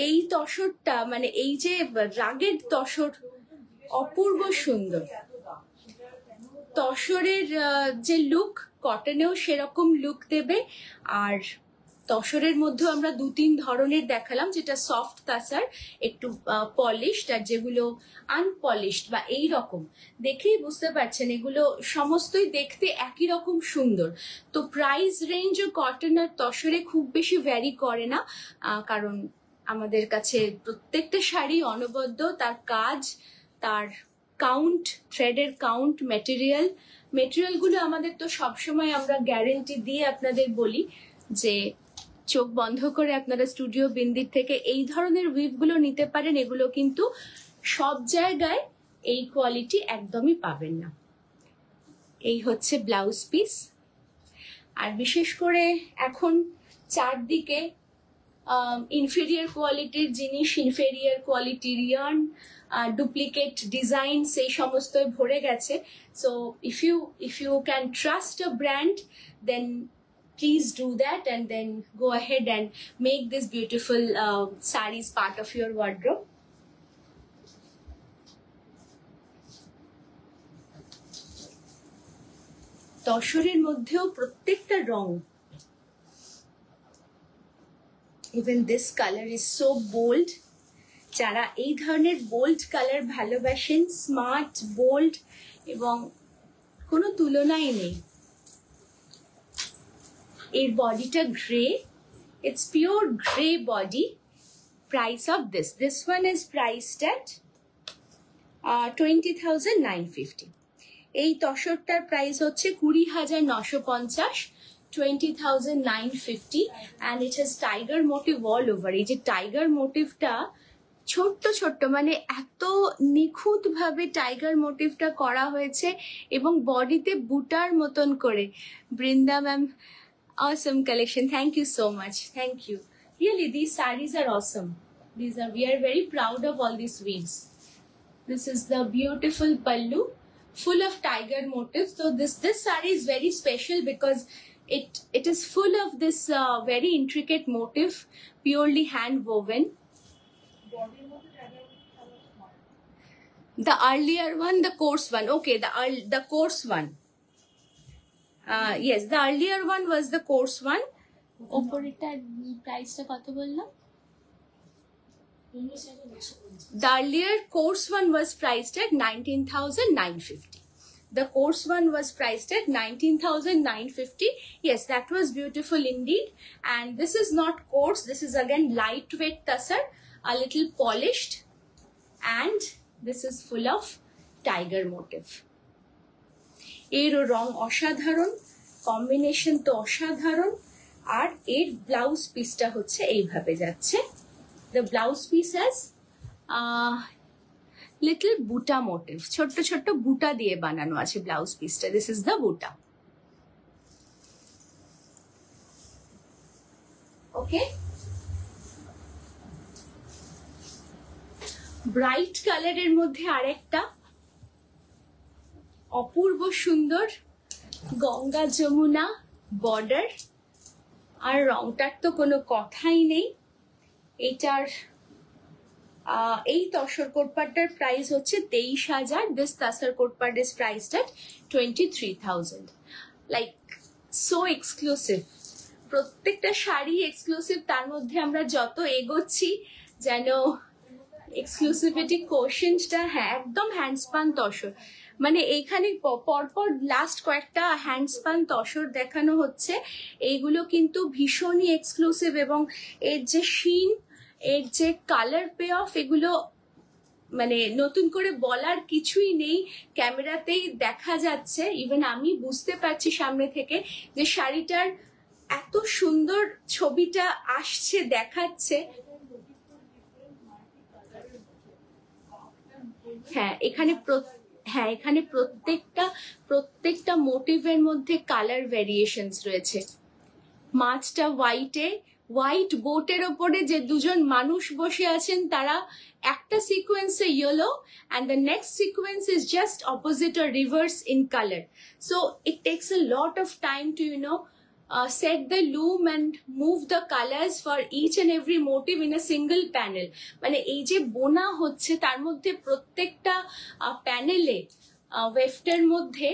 Speaker 1: এই তসরটা, মানে এই যে রাগের তসর, অপূর্ব সুন্দর। তসরের যে লুক কটনেও সেরকম লুক দেবে। আর তসরের মধ্যেও আমরা 2-3 ধরনের দেখালাম, যেটা সফট তাসার, একটু পলিশড, আর যেগুলো আনপলিশড বা এই রকম, দেখেই বুঝতে পারছেন এগুলো সমস্তই দেখতে একই রকম সুন্দর। তো প্রাইস রেঞ্জও কটন আর তসরে খুব বেশি ভ্যারি করে না, কারণ আমাদের কাছে প্রত্যেকটা শাড়ি অনবদ্য, তার কাজ, তার কাউন্ট, থ্রেডের কাউন্ট, মেটেরিয়ালগুলো আমাদের তো সবসময় আমরা গ্যারেন্টি দিয়ে আপনাদের বলি যে চোখ বন্ধ করে আপনারা স্টুডিও বিন্দির থেকে এই ধরনের উইভগুলো নিতে পারেন। এগুলো কিন্তু সব জায়গায় এই কোয়ালিটি একদমই পাবেন না। এই হচ্ছে ব্লাউজ পিস। আর বিশেষ করে এখন চারদিকে ইনফেরিয়ার কোয়ালিটির জিনিস, ইনফেরিয়ার কোয়ালিটির ইয়ার্ন, ডুপ্লিকেট ডিজাইন, সেই সমস্তই ভরে গেছে। So if you can trust a brand, then please do that, and then go ahead and make this beautiful sarees part of your wardrobe. তসরের মধ্যেও প্রত্যেকটা রং, even this color is so bold. যারা এই ধরনের bold colour ভালোবাসেন, smart, bold, এবং কোনো তুলনাই নেই। এর বডিটা grey, it's pure gray body. Price of this one is priced at 20,950. এই তসরটার প্রাইস হচ্ছে 20,950, 20,950, and it has tiger motive all over. এই যে টাইগার মোটিভটা ছোট্ট ছোট্ট, মানে এত নিখুঁত ভাবে টাইগার মোটিভটা করা হয়েছে, এবং বডিতে বুটার মতন করে। Brinda ma'am, awesome collection, thank you so much, thank you. Really, these sarees are awesome. We are very proud of all these weaves. This is the beautiful pallu, full of tiger motifs. So this saree is very special because it is full of this very intricate motif, purely hand woven. The earlier one, the coarse one, okay, the coarse one. Yes, the earlier one was the coarse one. Oporeta price ta koto bollam? The earlier coarse one was priced at 19,950. The coarse one was priced at 19,950. Yes, that was beautiful indeed. And this is not coarse. This is again lightweight tassar, a little polished, and this is full of tiger motif. এরও রং অসাধারণ, combination তো অসাধারণ। আর এর blouse পিসটা হচ্ছে এইভাবে যাচ্ছে। The blouse piece has little বুটা মোটিভ, ছোট্ট ছোট্ট বুটা দিয়ে বানানো আছে ব্লাউজ পিসটা। দিস ইজ দ্য বুটা। ওকে, ব্রাইট কালারের মধ্যে আরেকটা অপূর্ব সুন্দর গঙ্গা যমুনা বর্ডার, আর রংটার তো কোনো কথাই নেই। এটার এই তসর কোটপাটটার প্রাইস হচ্ছে 23,000। This tassar Kotpad is priced at 23,000। Like so exclusive, প্রত্যেকটা শাড়ি এক্সক্লুসিভ। তার মধ্যে আমরা যত এগোচ্ছি যেন এক্সক্লুসিভিটি কোশেন্টটা, হ্যাঁ একদম হ্যান্ডস্পান তসর। মানে এইখানে পরপর লাস্ট কয়েকটা হ্যান্ডস্পান তসর দেখানো হচ্ছে, এইগুলো কিন্তু ভীষণই এক্সক্লুসিভ, এবং এর যে শিন, এর যে কালার পে অফ, এগুলো মানে নতুন করে বলার কিছুই নেই, ক্যামেরাতেই দেখা যাচ্ছে। ইভেন আমি বুঝতে পারছি সামনে থেকে যে শাড়িটার এত সুন্দর ছবিটা আসছে, দেখাচ্ছে। হ্যাঁ এখানে প্রত্যেকটা মোটিভের মধ্যে কালার ভেরিয়েশনস রয়েছে। মাছটা হোয়াইট বোটের ওপরে যে দুজন মানুষ বসে আছেন, তারা একটা সিকোয়েন্সে yellow and the next sequence is just opposite or reverse in color. So it takes a lot of time to set the loom and move the colors for each and every motive in a single panel. মানে এই যে বোনা হচ্ছে, তার মধ্যে প্রত্যেকটা প্যানেলে ওয়েফটের মধ্যে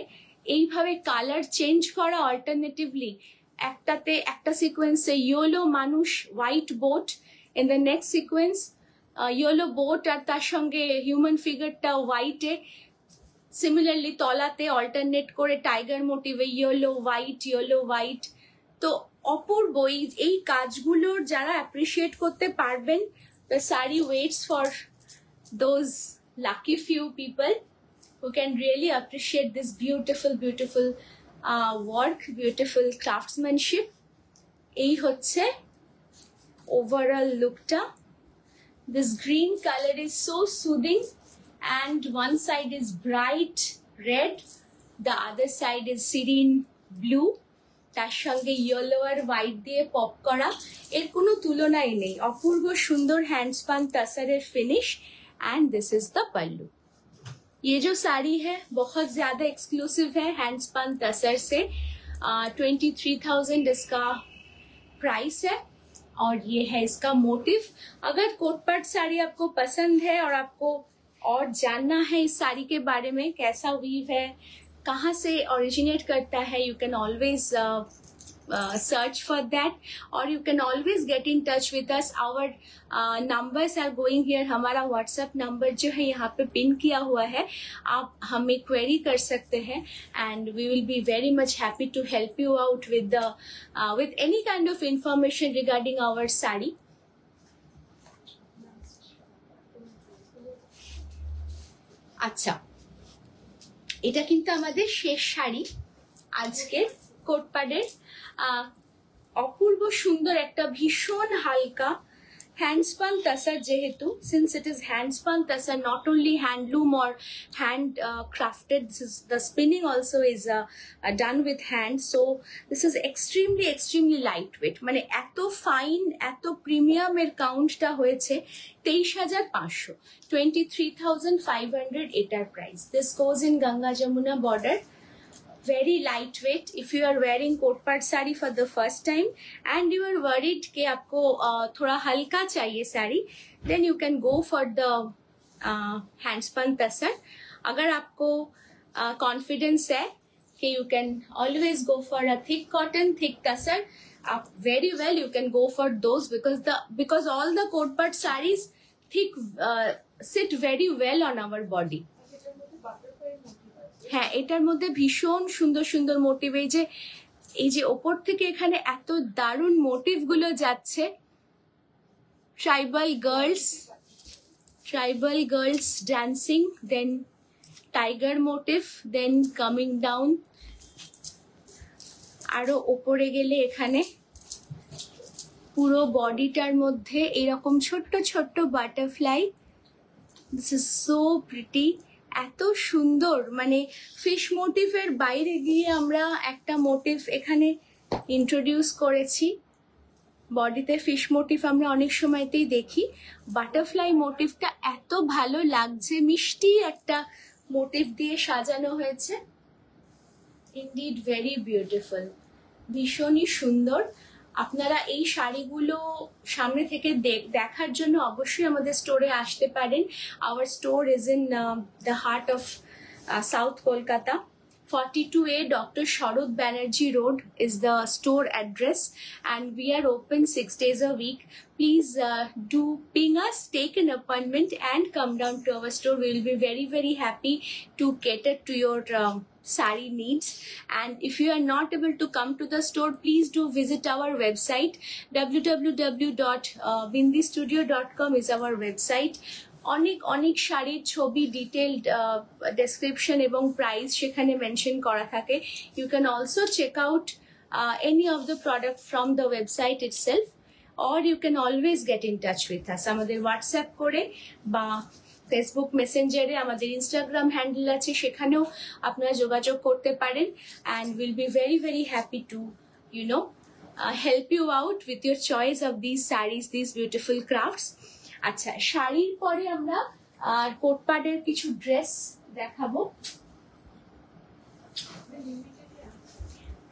Speaker 1: এইভাবে কালার চেঞ্জ করা অল্টারনেটিভলি। একটাতে একটা সিকোয়েন্সে ইয়েলো মানুষ, white boat, in the next sequence yellow boat আর তার সঙ্গে হিউম্যান ফিগারটা হোয়াইটে। সিমিলারলি তলাতে অল্টারনেট করে টাইগার মোটিভে ইয়েলো হোয়াইট। তো অপূর্ব এই কাজগুলোর যারা অ্যাপ্রিসিয়েট করতে পারবেন, the saree waits for those lucky few people who can really appreciate this beautiful work, beautiful craftsmanship. এই হচ্ছে ওভারঅল লুকটা। This green color is so soothing, and one side is bright red, the other side is serene blue, তার সঙ্গে yellow আর white দিয়ে pop করা। এর কোনো তুলনাই নেই, অপূর্ব সুন্দর হ্যান্ডস্পান তসরের finish. And this is the pallu. ये जो साड़ी है बहुत ज्यादा एक्सक्लूसिव है हैंडस्पन तसर से। 23,000 इसका प्राइस है, और ये है इसका मोटिव। अगर कोटपट साड़ी आपको पसंद है और आपको और जानना है इस साड़ी के बारे में, कैसा वीव है, कहाँ से ओरिजिनेट करता है, you can always search for that, or you can always get in touch with us. Our numbers are going here. हमारा WhatsApp number जो है यहाँ पे पिन किया हुआ है, आप हमें query कर सकते हैं, and we will be very much happy to help you out with any kind of information regarding our sari. আচ্ছা, এটা কিন্তু আমাদের শেষ শাড়ি আজকের কোটপাডের। অপূর্ব সুন্দর একটা ভীষণ হালকা হ্যান্ডস্পান তাসার, যেহেতু since it is handspun tassar, not only handloom or hand crafted, the spinning also is done with hand, so this is extremely lightweight. মানে এত ফাইন, এত প্রিমিয়ামের কাউন্টটা হয়েছে 23,500, 23,500 এটার price. This goes in Ganga Jamuna border, very lightweight. If you are wearing Kotpad sari for the first time and you are worried कि आपको थोड़ा हल्का चाहिए sari, then you can go for the handspun तसर। अगर आपको confidence है कि you can always go for a thick cotton, thick तसर, आप very well you can go for those, because all the कोटपाट sarees thick sit very well on our body. হ্যাঁ, এটার মধ্যে ভীষণ সুন্দর সুন্দর মোটিভ। এই যে ওপর থেকে এখানে এত দারুণ মোটিভ গুলো যাচ্ছে। ট্রাইবাল গার্লস ডান্সিং, দেন টাইগার মোটিভ, দেন কামিং ডাউন। আরো ওপরে গেলে এখানে পুরো বডিটার মধ্যে এরকম ছোট্ট ছোট্ট butterfly, this is so pretty, এত সুন্দর। মানে ফিশ মোটিভের বাইরে গিয়ে আমরা একটা মোটিভ এখানে ইন্ট্রোডিউস করেছি। বডিতে ফিশ মোটিভ আমরা অনেক সময়তেই দেখি, বাটারফ্লাই মোটিভটা এত ভালো লাগছে, মিষ্টি একটা মোটিভ দিয়ে সাজানো হয়েছে। ইনডিড ভেরি বিউটিফুল, ভীষণই সুন্দর। আপনারা এই শাড়িগুলো সামনে থেকে দেখার জন্য অবশ্যই আমাদের স্টোরে আসতে পারেন। Hour store is in the heart of south Kolkata. 42A Dr. Sharad Banerjee Road is the store address, and we are open 6 days a week. Please do ping us, take an appointment and come down to our store. We will be very, very happy to cater to your sari needs. And if you are not able to come to the store, please do visit our website. www.bindistudio.com is our website. অনেক অনেক শাড়ির ছবি, detailed description এবং price সেখানে mention করা থাকে। You can also check out any of the product from the website itself, or you can always get in touch with us. আমাদের WhatsApp করে বা ফেসবুক মেসেঞ্জারে, আমাদের ইনস্টাগ্রাম হ্যান্ডেল আছে, সেখানেও আপনারা যোগাযোগ করতে পারেন। And will be very very happy to help you out with your choice of these sarees, these beautiful crafts. আচ্ছা, শাড়ির পরে আমরা কোটপাডের কিছু ড্রেস দেখাবো।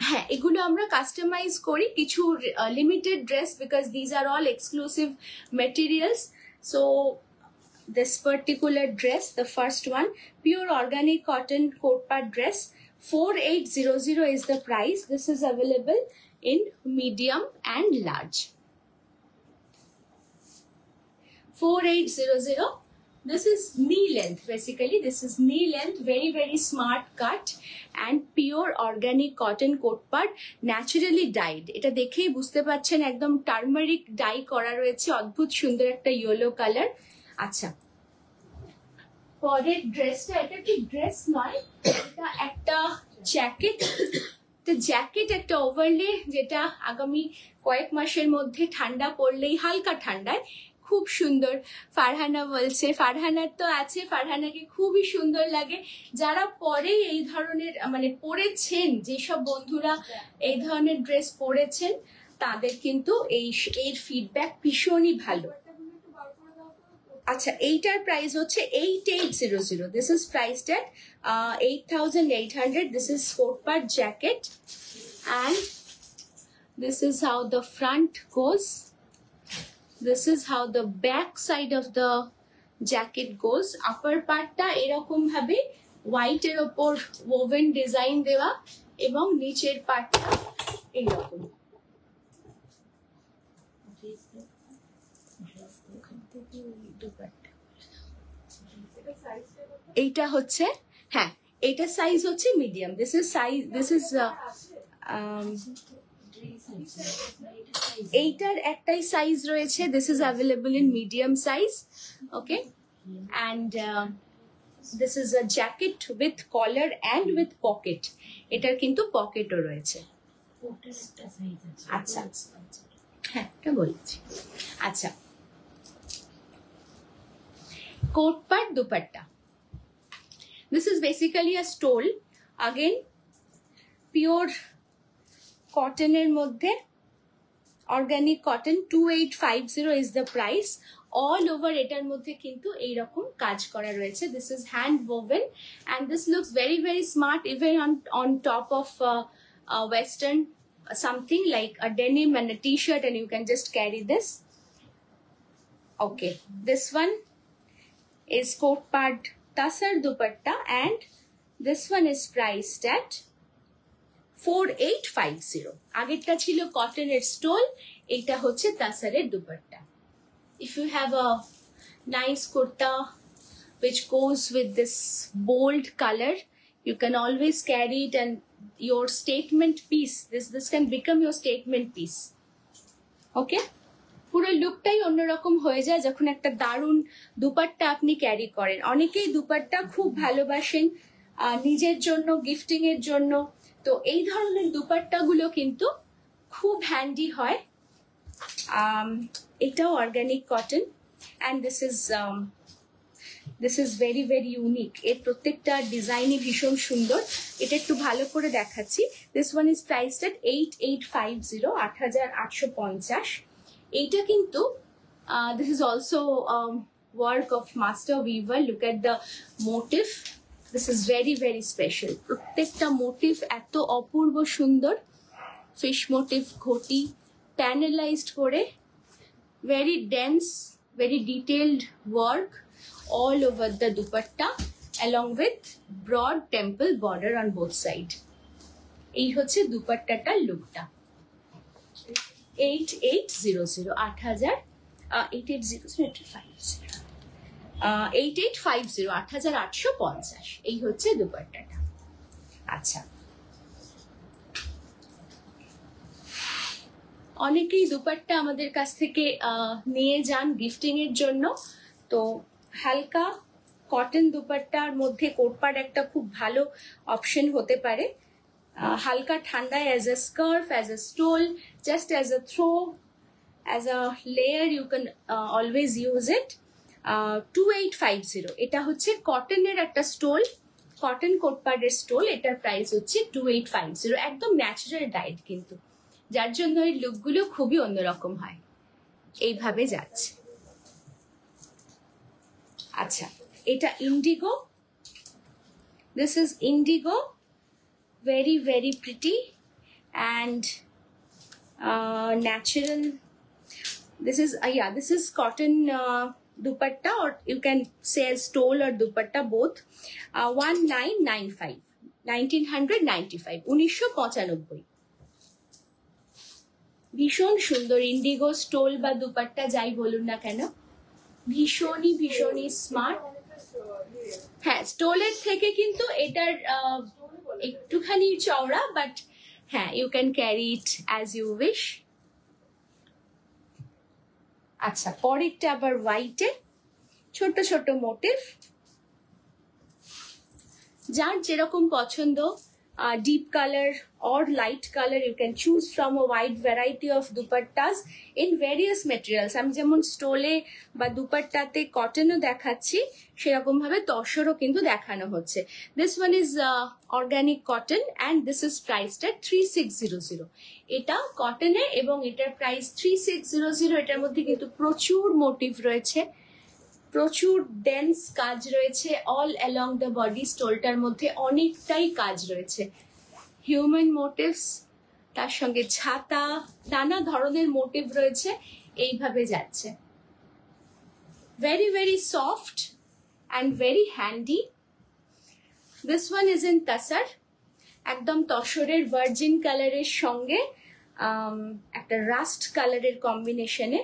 Speaker 1: হ্যাঁ, এগুলো আমরা কাস্টমাইজ করি কিছু limited dress, because these are all exclusive materials. So this particular dress, the first one, pure organic cotton coat-pad dress, 4800 is the price. This is available in medium and large. 4800. This is knee length, basically. This is knee length, very, very smart cut and pure organic cotton coat pad, naturally dyed. এটা দেখেই বুঝতে পারছেন একদম turmeric die করা রয়েছে, অদ্ভুত সুন্দর একটা ইয়েলো কালার। আচ্ছা, পরের ড্রেসটা, এটা কি ড্রেস নয়, এটা একটা জ্যাকেট। তো জ্যাকেট একটা ওভারলে, যেটা আগামী কয়েক মাসের মধ্যে ঠান্ডা পড়লেই, হালকা ঠান্ডায় খুব সুন্দর। ফারহানা বলছে, ফারহানার তো আছে, ফারহানাকে খুবই সুন্দর লাগে। যারা পরে এই ধরনের মানে পরেছেন, যেসব বন্ধুরা এই ধরনের ড্রেস পরেছেন, তাদের কিন্তু এর ফিডব্যাক ভীষণই ভালো। আচ্ছা, এইটার প্রাইস হচ্ছে 8800. This is priced at 8800. This is Kotpad jacket, and this is how the front goes. This is how the back side of the jacket goes. Upper partটা এরকম ভাবে হোয়াইট এর ওপর woven ডিজাইন দেওয়া, এবং নিচের পার্টটা এইরকম। এইটা হচ্ছে, হ্যাঁ, এইটা সাইজ হচ্ছে medium. This is size, this is এইটার একটাই সাইজ রয়েছে। This is available in medium size, okay. And this is a jacket with collar and with pocket. এটার কিন্তু পকেটও রয়েছে। আচ্ছা, হ্যাঁ, এটা বলেছি। আচ্ছা, কোট-পাড dupatta. This is basically a stole, again pure cotton এর মধ্যে, organic cotton, 2850 is the price. All over এটার মধ্যে কিন্তু এইরকম কাজ করা রয়েছে। This is hand woven and this looks very, very smart, even on top of western something like a denim and a t-shirt, and you can just carry this. Okay, this one is coat-pad tasar dupatta, and this one is priced at 4850. আগেরটা ছিল কটনের stole, এইটা হচ্ছে তাসারের dupatta. If you have a nice kurta which goes with this bold color, you can always carry it, and your statement piece, this can become your statement piece. Okay, পুরো লুকটাই অন্যরকম হয়ে যায় যখন একটা দারুণ দুপাট্টা আপনি ক্যারি করেন। অনেকেই দুপাট্টা খুব ভালোবাসেন নিজের জন্য, গিফটিং এর জন্য। তো এই ধরনের দুপাট্টাগুলো কিন্তু খুব হ্যান্ডি হয়। এটাও organic cotton, and this is very very unique. এর প্রত্যেকটা ডিজাইনই ভীষণ সুন্দর। এটা একটু ভালো করে দেখাচ্ছি। This one is priced at 8850, 8850। এইটা কিন্তু this is also work of master weaver. Look at the motif, this is very very special. প্রত্যেকটা মোটিভ এত অপূর্ব সুন্দর। ফিশ মোটিভ, ঘটি প্যানেলাইজড করে, very dense, very detailed work all over the dupatta along with broad temple border on both sides. এই হচ্ছে দুপাট্টাটার লুকটা। 8800, 8850, এই হচ্ছে দুপাট্টাটা। আচ্ছা, অনেকেই দুপাট্টা আমাদের কাছ থেকে নিয়ে যান গিফটিং এর জন্য। তো হালকা কটন দুপাট্টার মধ্যে কোটপাট একটা খুব ভালো অপশন হতে পারে। হালকা ঠান্ডায় as a scarf, as a stole, just as a throw, as a layer, you can always use it. 2850, এটা হচ্ছে কটনের একটা স্টোল, কটন কোটপাটের স্টোল। এটার প্রাইস হচ্ছে 2850। একদম ন্যাচারাল ডাইট কিন্তু, যার জন্য এই লুকগুলো খুবই অন্যরকম হয়। এইভাবে যাচ্ছে। আচ্ছা, এটা Indigo. This is Indigo, very very pretty and natural. This is cotton dupatta, or you can say as stole or dupatta both. 1995, 1995, 1995। ভীষণ সুন্দর ইন্ডিগো স্টোল বা দুপাট্টা যাই বলুন না কেন, ভীষণই স্মার্ট। হ্যাঁ, স্টোলের থেকে কিন্তু এটার একটুখানি চওড়া, বাট হ্যাঁ, you can carry it as you wish. আচ্ছা, পরেরটা আবার হোয়াইটে, ছোট ছোট মোটিভ। যার যেরকম পছন্দ, deep color or light color, you can choose from a wide variety of dupattas in various materials. আমি যেমন স্টোলে বা দুপাট্টাতে কটনও দেখাচ্ছি, সেরকম ভাবে তসরও কিন্তু দেখানো হচ্ছে। This one is organic cotton and this is priced at 3600। এটা কটনে এবং এটার প্রাইস 3600। এটার মধ্যে কিন্তু প্রচুর মোটিভ রয়েছে, প্রচুর ডেন্স কাজ রয়েছে অল অ্যালং দ্য বডি। স্টোলটার মধ্যে অনেকটাই কাজ রয়েছে, হিউম্যান মোটিভস, তার সঙ্গে ছাতা, নানা ধরনের মোটিভ রয়েছে। এইভাবে যাচ্ছে, very very soft and very handy. This one is in tassar, একদম তসরের ভার্জিন কালারের সঙ্গে একটা রাস্ট কালারের কম্বিনেশনে।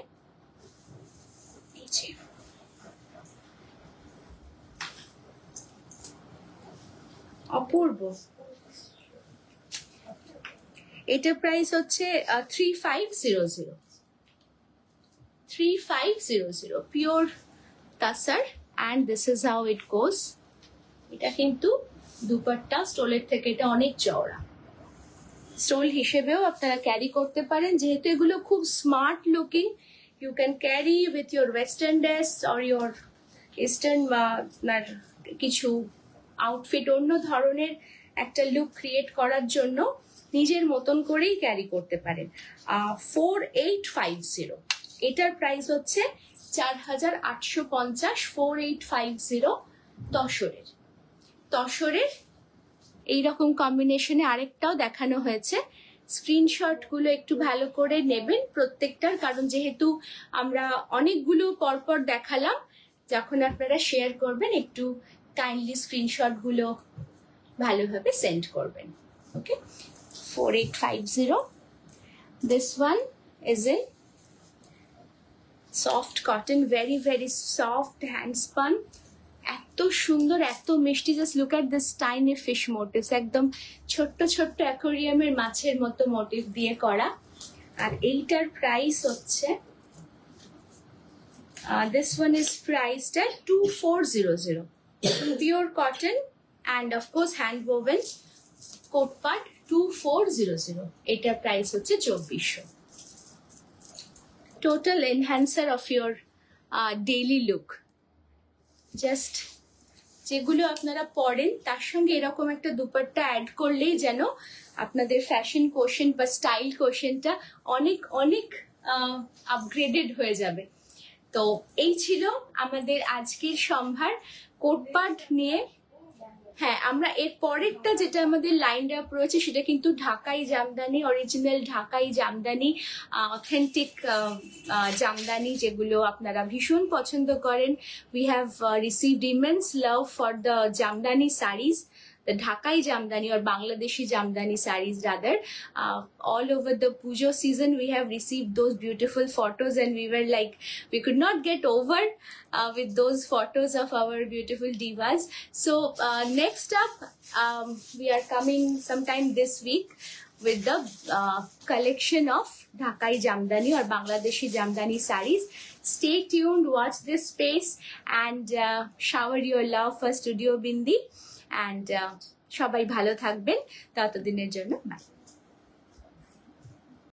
Speaker 1: অপূর্ব। এটার প্রাইস হচ্ছে 3500, 3500, pure tassar. And this is how it goes. এটা কিন্তু দুপাট্টা স্টোলের থেকে এটা অনেক চওড়া। স্টোল হিসেবেও আপনারা ক্যারি করতে পারেন, যেহেতু এগুলো খুব smart looking. You can carry with your western dress or your eastern বা আপনার কিছু আউটফিট, অন্য ধরনের একটা লুক ক্রিয়েট করার জন্য নিজের মতন করেই ক্যারি করতে পারেন। 4850, এটার প্রাইস হচ্ছে 4850, 4850 তসরের। তসরের এইরকম কম্বিনেশনে আরেকটাও দেখানো হয়েছে। স্ক্রিনশট গুলো একটু ভালো করে নেবেন প্রত্যেকটার, কারণ যেহেতু আমরা অনেকগুলো পরপর দেখালাম, যখন আপনারা শেয়ার করবেন একটু কাইন্ডলি স্ক্রিনশট গুলো ভালোভাবে সেন্ড করবেন। ওকে, 4850। This one is in soft cotton, very very soft hand spun, এত সুন্দর, এত মিষ্টি। Just look at this tiny fish motives, একদম ছোট্ট ছোট্ট অ্যাকোরিয়ামের মাছের মতো মোটিভ দিয়ে করা। আর এইটার প্রাইস হচ্ছে this one is priced at 2400, pure cotton and of course hand woven coat part, 2400। এটার প্রাইস হচ্ছে 2400। Total enhancer of your daily look. Just যেগুলো আপনারা পরেন তার সঙ্গে এরকম একটা দুপাট্টা অ্যাড করলেই যেন আপনাদের ফ্যাশন কোশেন্ট বা স্টাইল কোশেন্টটা অনেক অনেক আপগ্রেডেড হয়ে যাবে। তো এই ছিল আমাদের আজকের সম্ভার কোটপাট নিয়ে। হ্যাঁ, আমরা এর পরেরটা যেটা আমাদের লাইন আপ রয়েছে সেটা কিন্তু ঢাকাই জামদানি, অরিজিনাল ঢাকাই জামদানি, অথেন্টিক জামদানি, যেগুলো আপনারা ভীষণ পছন্দ করেন। We have received immense love for the Jamdani saris, the Dhakai Jamdani or Bangladeshi Jamdani sarees rather. All over the Pujo season we have received those beautiful photos and we were like, we could not get over with those photos of our beautiful divas. So next up, we are coming sometime this week with the collection of Dhakai Jamdani or Bangladeshi Jamdani sarees. Stay tuned, watch this space and shower your love for Studio Bindi. And সবাই ভালো থাকবেন ততদিনের জন্য। By.